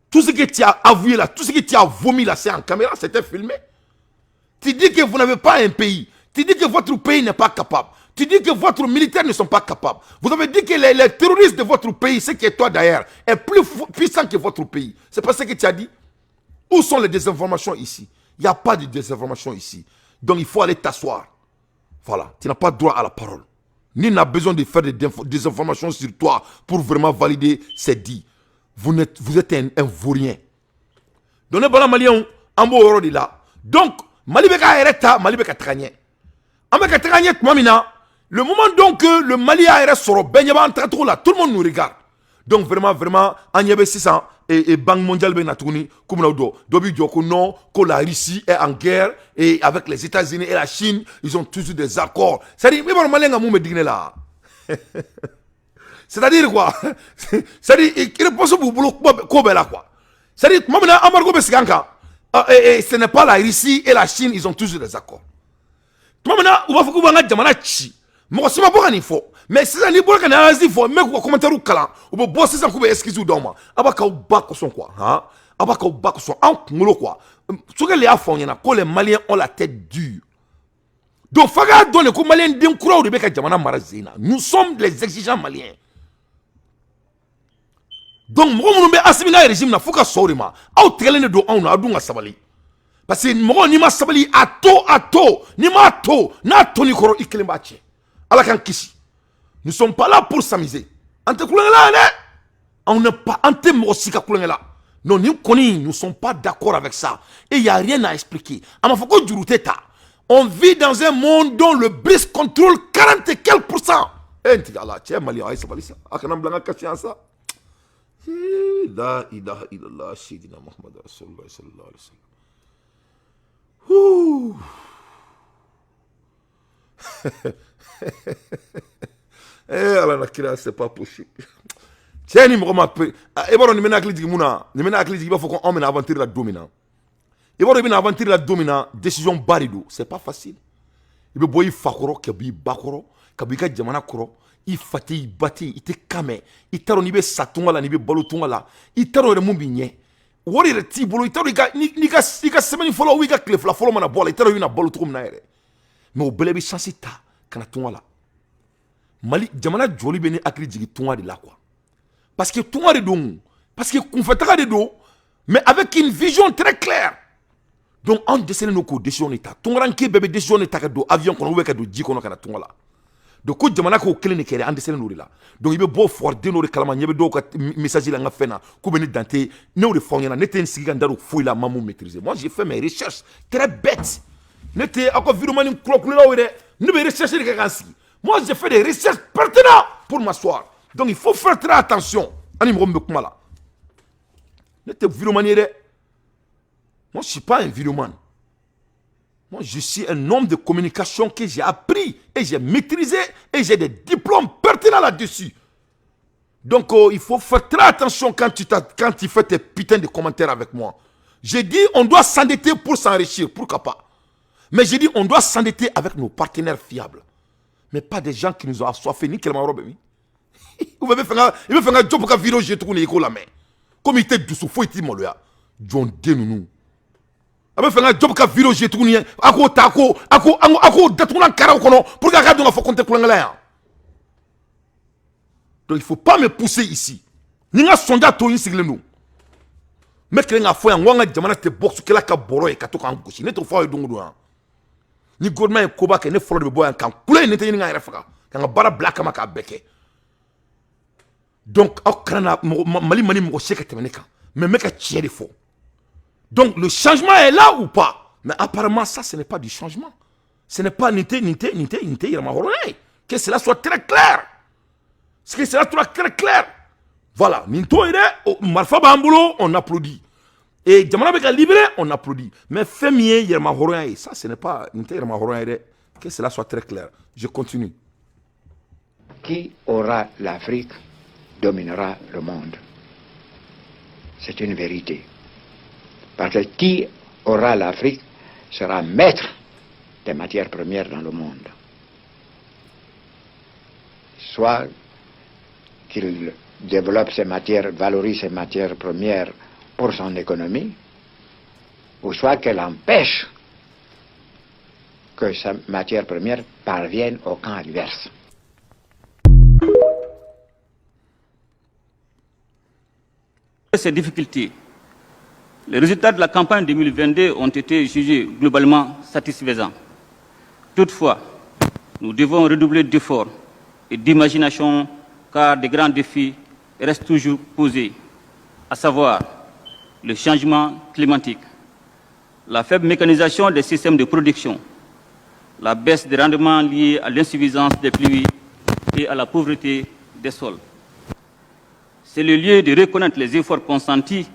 Tout ce que tu as avoué là, tout ce que tu as vomi là, c'est en caméra, c'était filmé. Tu dis que vous n'avez pas un pays. Tu dis que votre pays n'est pas capable. Tu dis que votre militaire ne sont pas capables. Vous avez dit que les terroristes de votre pays, ce qui est toi d'ailleurs, est plus puissant que votre pays. C'est pas ce que tu as dit? Où sont les désinformations ici? Il n'y a pas de désinformation ici. Donc il faut aller t'asseoir. Voilà, tu n'as pas droit à la parole. Ni n'a besoin de faire des informations sur toi pour vraiment valider ces dits. Vous êtes un vaurien. Donc, Malien, en beau rôle là. Donc, Malibeka Ereta, Malibeka Tragné. Ameka Tragné, le moment donc que le Mali a RS sort, Benyaba en là, tout le monde nous regarde. Donc, vraiment, Agnebe 600 et Banque mondiale Benatouni, comme nous Dobi Djoko, non, que la Russie est en guerre et avec les États-Unis et la Chine, ils ont toujours des accords. C'est-à-dire, mais Malien a mou me digné là. C'est-à-dire quoi? C'est-à-dire, il est possible pour là quoi. C'est-à-dire, maintenant, Amargo Besiganka, ce n'est pas la Russie et la Chine, ils ont toujours des accords. Maintenant, on va faire que Jamana Chi. Moi, c'est pas un info. Mais c'est un niveau qui est un info. Mais quoi, commentaire ou calan, ou bien bosser sans couper excuse ou d'homme. Abaka ou bak son quoi, hein? Abaka ou bak son en quoi. Ce que les Afghans, il y en a que les Maliens ont la tête dure. Donc, Faga donne que les Maliens d'un courant de Beka Jamana Marazina. Nous sommes les exigeants Maliens. Donc, moi, je suis assimilé au régime, il faut que je sois là. Je suis do on a dunga sabali. Parce que moi, ni ma sabali ato, ni ma ato, na to ni koro ikelembache. Ala kan kisi. Nous ne sommes pas là pour s'amuser. Ante koulé là, On n'est pas anti-mossika là. Non, nous ne sommes pas d'accord avec ça. Et il n'y a rien à expliquer. On vit dans un monde dont le BRICS contrôle 40 et quelques %. Eh, tiens, Mali, ça va ça. Akanam blanga kashian ça. La ilaha illallah, Sayyidina Muhammad Rasulullah sallallahu alayhi wa sallam. Eh, Allah nakira, c'est pas possible. Tiens, ni moko ma pe. E baro ni mena akli digi muna. Ni mena akli digi ba faut qu'on emmène aventure la domina. E baro bina aventure la domina, décision barido, c'est pas facile. Ibe boy fakoro kebi bakoro, kabi ka jamana koro, I fati I bati I te kame, I taro ni be satunga la ni be balo tunga la, I taro re mumbi nye. Wori re ti bolo I taro ni ka semaine folo wi ka kle fla folo mana bola I taro na balo tum na ere. Mais o bele bi chansi ta kana tunga la. Mali jamana joli be ni akli digi tunga de la quoi. Parce que tunga de don, parce que konfetaka de do, mais avec une vision très claire. Donc on dessine nos décisions d'état. Tungaranke bébé décision d'état ka do avion kono we ka do ji kono kana tunga la. Donc ko jamana ko kelen ne kere on dessine no la. Donc ibe bo for de no de kalama nyebe do ka message la nga fena ko beni dante ne de fonyana nete nsigi ga ndaro fouille la mamu maîtriser. Moi j'ai fait mes recherches très bêtes. Nete ako vidéo mani klokule la wede ne be rechercher de kansi. Moi j'ai fait des recherches pertinentes pour m'asseoir. Donc il faut faire très attention. Ani mo mbekuma la. Nete vidéo mani de. Moi, je ne suis pas un vidéoman. Moi, je suis un homme de communication que j'ai appris et j'ai maîtrisé et j'ai des diplômes pertinents là-dessus. Donc, il faut faire très attention quand tu fais tes putains de commentaires avec moi. J'ai dit, on doit s'endetter pour s'enrichir. Pourquoi pas? Mais j'ai dit, on doit s'endetter avec nos partenaires fiables. Mais pas des gens qui nous ont assoiffés. Ni quel marobe. Il veut faire un job pour que vidéo j'ai tourné la main. Comme il était douce, il faut être mollo. John Denounou. Abe fenga job ka vidéo j'ai tout ni ako datuna karaw kono pour que ka do fa compter ko ngala ya. Donc il faut pas me pousser ici. Ni nga sonda to yin sigle no. Mettre nga fo ya ngwa jamana te box kala ka boro e ka to kan gosi ne to fa do ngudo ha. Ni godman ko ba ke ne follow de boy kan kule ne te ni nga refa ka bara black ma ka beke. Donc akrana mali mani mo sheka te meneka. Mais meka tiere fo. Donc le changement est là ou pas? Mais apparemment ça ce n'est pas du changement. Ce n'est pas nité, que cela soit très clair. Que cela soit très clair. Voilà. Ninto ere, Marfa Bambulo, on applaudit. Et Djamana Beka libéré, on applaudit. Mais Fémier Yerma Horoyae, ça ce n'est pas nité Yerma Horoyae. Que cela soit très clair. Je continue. Qui aura l'Afrique dominera le monde. C'est une vérité. Parce que qui aura l'Afrique sera maître des matières premières dans le monde. Soit qu'il développe ces matières, valorise ces matières premières pour son économie, ou soit qu'elle empêche que sa matière première parvienne au camp adverse. Ces difficultés, les résultats de la campagne 2022 ont été jugés globalement satisfaisants. Toutefois, nous devons redoubler d'efforts et d'imagination car des grands défis restent toujours posés, à savoir le changement climatique, la faible mécanisation des systèmes de production, la baisse des rendements liés à l'insuffisance des pluies et à la pauvreté des sols. C'est le lieu de reconnaître les efforts consentis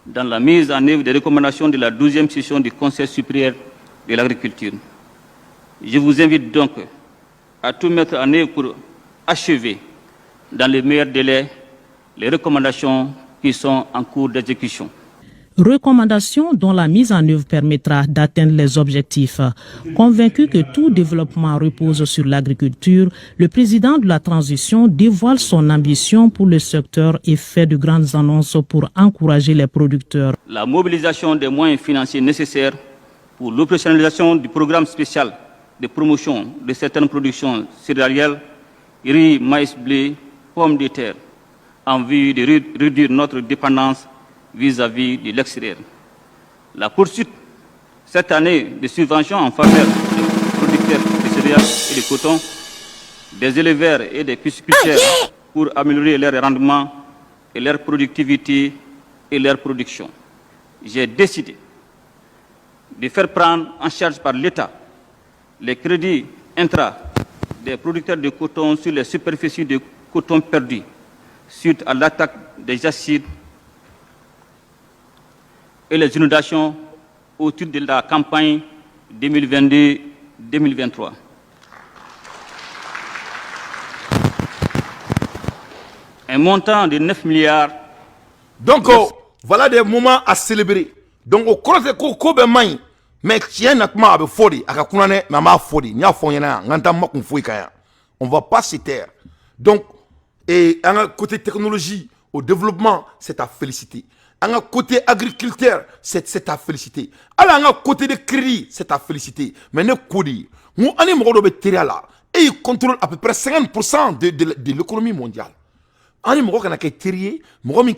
dans la mise en œuvre des recommandations de la 12e session du Conseil supérieur de l'agriculture. Je vous invite donc à tout mettre en œuvre pour achever dans les meilleurs délais les recommandations qui sont en cours d'exécution. Recommandations dont la mise en œuvre permettra d'atteindre les objectifs. Convaincu que tout développement repose sur l'agriculture, le président de la transition dévoile son ambition pour le secteur et fait de grandes annonces pour encourager les producteurs. La mobilisation des moyens financiers nécessaires pour l'opérationnalisation du programme spécial de promotion de certaines productions céréalières, riz, maïs, blé, pommes de terre, en vue de réduire notre dépendance vis-à-vis de l'extérieur. La poursuite cette année de subventions en faveur des producteurs de céréales et de coton, des éleveurs et des pisciculteurs pour améliorer leur rendement et leur productivité et leur production. J'ai décidé de faire prendre en charge par l'État les crédits intra des producteurs de coton sur les superficies de coton perdues suite à l'attaque des acides et les inondations au titre de la campagne 2022-2023. Un montant de 9 milliards. Donc, voilà des moments à célébrer. Donc, au croise de Kobe Main, mais tiens, n'a pas fodi, à Kakunane, n'a fodi, n'y a foyena, n'entend pas qu'on fouille kaya. On va pas se taire. Donc, et à un côté technologie, au développement, c'est à féliciter. À un côté agriculteur, c'est à féliciter. À un côté de crédit, c'est à féliciter. Mais ne kodi, nous, on est mort de là, et il contrôle à peu près 50% de l'économie mondiale. On est mort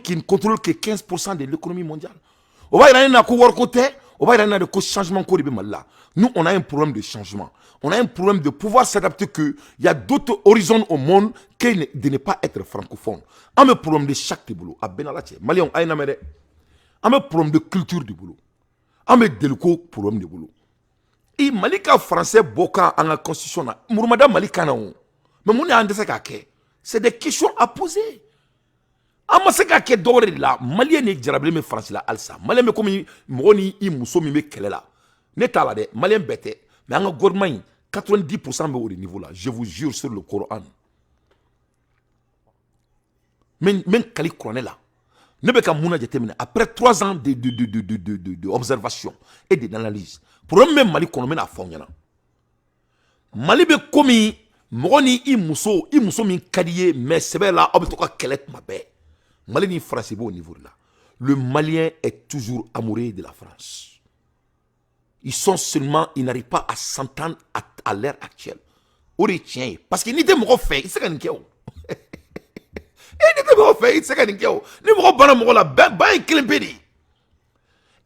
qui ne contrôle que 15% de l'économie mondiale. On va y aller dans le côté, on va y aller dans le changement. Nous, on a un problème de changement. On a un problème de pouvoir s'adapter qu'il y a d'autres horizons au monde que de ne pas être francophone. On a un problème de chaque boulot. À Benalache, Malion, on a un problème de culture du boulot. On a un problème de boulot. Et Malika français, Boka, en la constitution, Mourmada Malika, non. Mais mon c'est des questions à poser. Ama se ka ke dɔwɛrɛ de la maliyɛn ne jarabile min faransi la halisa maliyɛn bɛ komi mɔgɔ ni i muso min bɛ kɛlɛ la ne t'a la dɛ maliyɛn bɛɛ tɛ mais an ka gouvernement in 90% bɛ o de niveau la je vous jure sur le Coran men kali kuranɛ la ne bɛ ka mun na jateminɛ après 3 ans de observation et d'analyse problème bɛ Mali kɔnɔ n bɛna fɔ aw ɲɛna Mali bɛ komi mɔgɔ ni i muso min ka di ye mais sɛbɛ la aw bɛ to ka kɛlɛ tuma bɛɛ Mali ni France est au niveau là. Le Malien est toujours amoureux de la France. Ils n'arrivent pas à s'entendre à l'heure actuelle. Parce qu'ils n'étaient pas fait, ils ne sont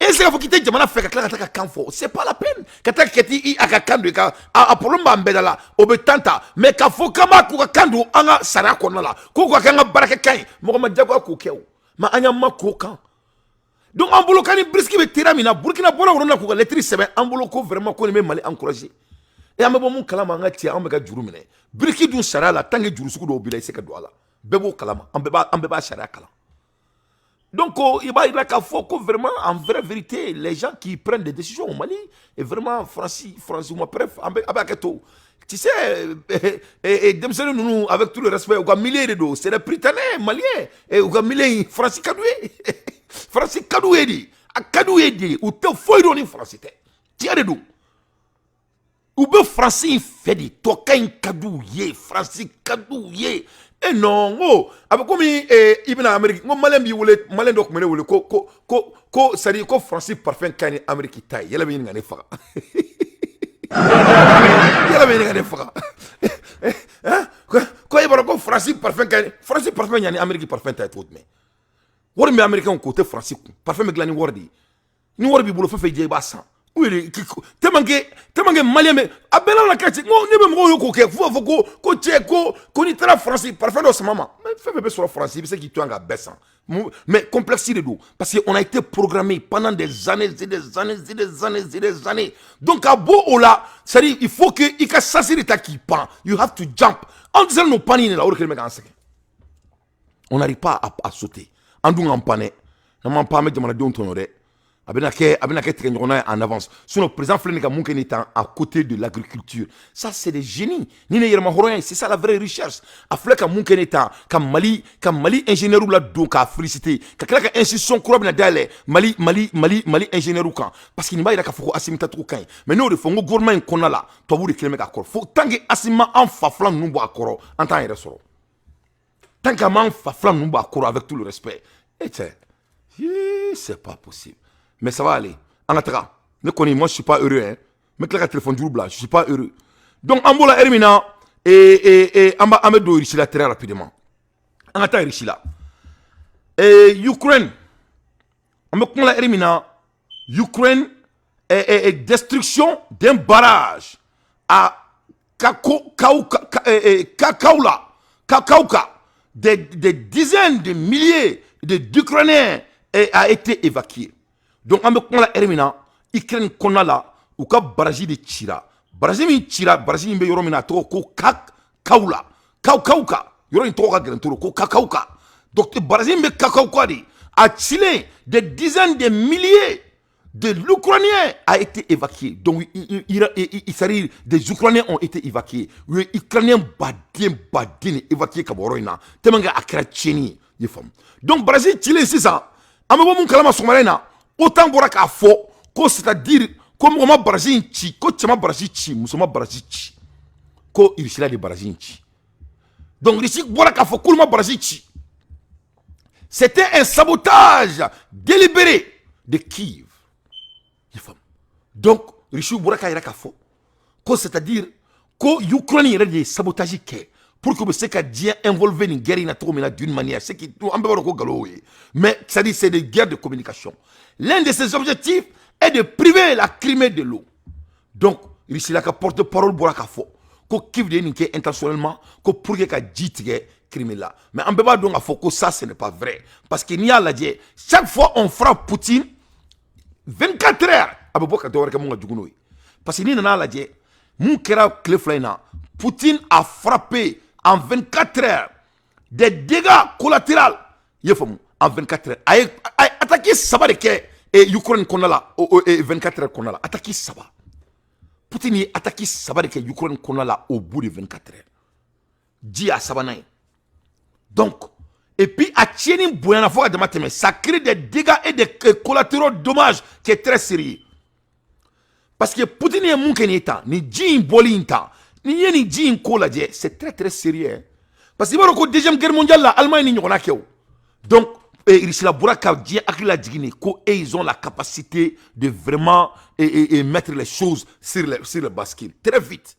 et c'est qu'il quitte Jamana fait c'est pas la peine. Quand tu as un candu, a problème là, obetanta, mais qu'il faut que candu anga sara konala, koko kanga baraka kai, Mohamed Diago kokeo, ma anya ma kokan. Donc en bolo kani briski be tiramina, Burkina Bola urona ko lettre sebe, en bolo ko vraiment ko me Mali encourager. Et ame bon kalama nga tia ame ga juru mine. Briski dun sara la tangi juru suku do bilay se ka do ala. Bebo kalama, ambe ba sara kala. Donc, il va y avoir vraiment, en vraie vérité, les gens qui prennent des décisions au Mali, et vraiment, Francis, bref, tu sais, avec tout le respect, c'est les Britanniques, Maliens, et les Francis Kadoué. Francis Kadoué dit, à Kadoué dit, ou te faut y Francis. Tu as des doux. Ou bien Francis fait dit, toi, quand Kadoué, Francis Kadoué. Eh non, oh, avec comme Ibn Amérique, moi malin bi wole malin dok mene wole ko sari ko français parfum kani Amérique tay yala be ngane fa yala be ngane fa hein ko ibara ko français parfum kani français parfum yani Amérique parfum tay tout mais wor mi américain côté français parfum me glani wordi ni worbi bulo fa je ba san oui temange malien me abela la kati ngo ne be mo ko ke fo ko che ko ni tra français parfait do sama mais fait be sur français c'est qui tuanga bessan mais complexe de dos parce qu'on a été programmé pendant des années et des années et des années et des années donc à beau ola c'est dire il faut que il ka s'assurer ta qui pan you have to jump on disait nos panines là on n'arrive pas à sauter en dou en pané on m'en pas mettre de on tonneré Abenake en avance. Sinon, le président Flenika Mouken est à côté de l'agriculture. Ça, c'est des génies. C'est ça la vraie recherche. Afleka Mouken est comme Mali ingénieur ou la donc à féliciter. Quand institution croit bien d'aller Mali ingénieur ou quand parce qu'il n'y a pas de asimita trop quand. Mais nous, le fonds gouvernement qu'on a là, toi vous le kilomètres d'accord. Faut tant que asima en faflan nous boit coro en temps et ressort. Tant qu'en faflan nous boit coro avec tout le respect. Et c'est pas possible. Mais ça va aller. En attendant, moi je ne suis pas heureux. Hein. Mais le téléphone du rouble, je ne suis pas heureux. Donc, en bola Hermina, et en me doit là très rapidement. En attendant, ici là. Et Ukraine, en me connaît Hermina, Ukraine est destruction d'un barrage à Kakauka. des dizaines de milliers d'Ukrainiens a été évacué. Donc, on a Hermina, Ukraine Konala, ou ka baraji de Chira. Baraji mi Chira, baraji mi yoromina to ko kaula. Kauka. Yoro toka granturo ko kakauka. Donc, baraji mi kakauka di. À Chile, des dizaines de milliers de l'Ukrainien a été évacué. Donc, il s'agit des Ukrainiens ont été évacués. Les Ukrainiens badin évacués Kaboroina. Temanga akra tcheni. Donc, Brésil, Chile, c'est ça. Amebo mon kalama somarena. Autant boraka fo. C'est-à-dire, comme on m'a Brésil, ko tchama Brésil, musoma Brésil, ko irisila de Brésil. Donc, ici, boraka fo, kulma Brésil. C'était un sabotage délibéré de Kiev. Donc, Richou Bouraka ira kafo. C'est-à-dire que l'Ukraine ira des sabotages pour que ce soit bien involvé dans la guerre d'une manière. C'est qui mais c'est-à-dire c'est des guerres de communication. L'un de ses objectifs est de priver la Crimée de l'eau. Donc, Richou la porte-parole Bouraka fo. Que Kiev dénigre intentionnellement que pour que la Crimée là. Mais on ne peut pas donc que ça ce n'est pas vrai. Parce qu'il y a la dit, chaque fois on frappe Poutine, 24 heures. Parce que nous avons dit, Poutine a frappé en 24 heures des dégâts collatéraux. En 24 heures. Attaqué Saba de Ukraine qu'on a là, 24 heures qu'on a là. Attaqué Saba. Poutine a attaqué Saba de Ukraine qu'on a là au bout de 24 heures. Dit à Sabanaï. Donc, et puis à Tcheni Bouyana Foga de Mateme, ça crée des dégâts et des collatéraux dommages qui est très sérieux. Parce que Poutine est mon keneta, ni Jin Bolinta, ni Yeni Jin Koladje, c'est très très sérieux. Parce que la deuxième guerre mondiale, l'Allemagne n'y en a que. Donc, ils ont la capacité de vraiment mettre les choses sur le bascule très vite.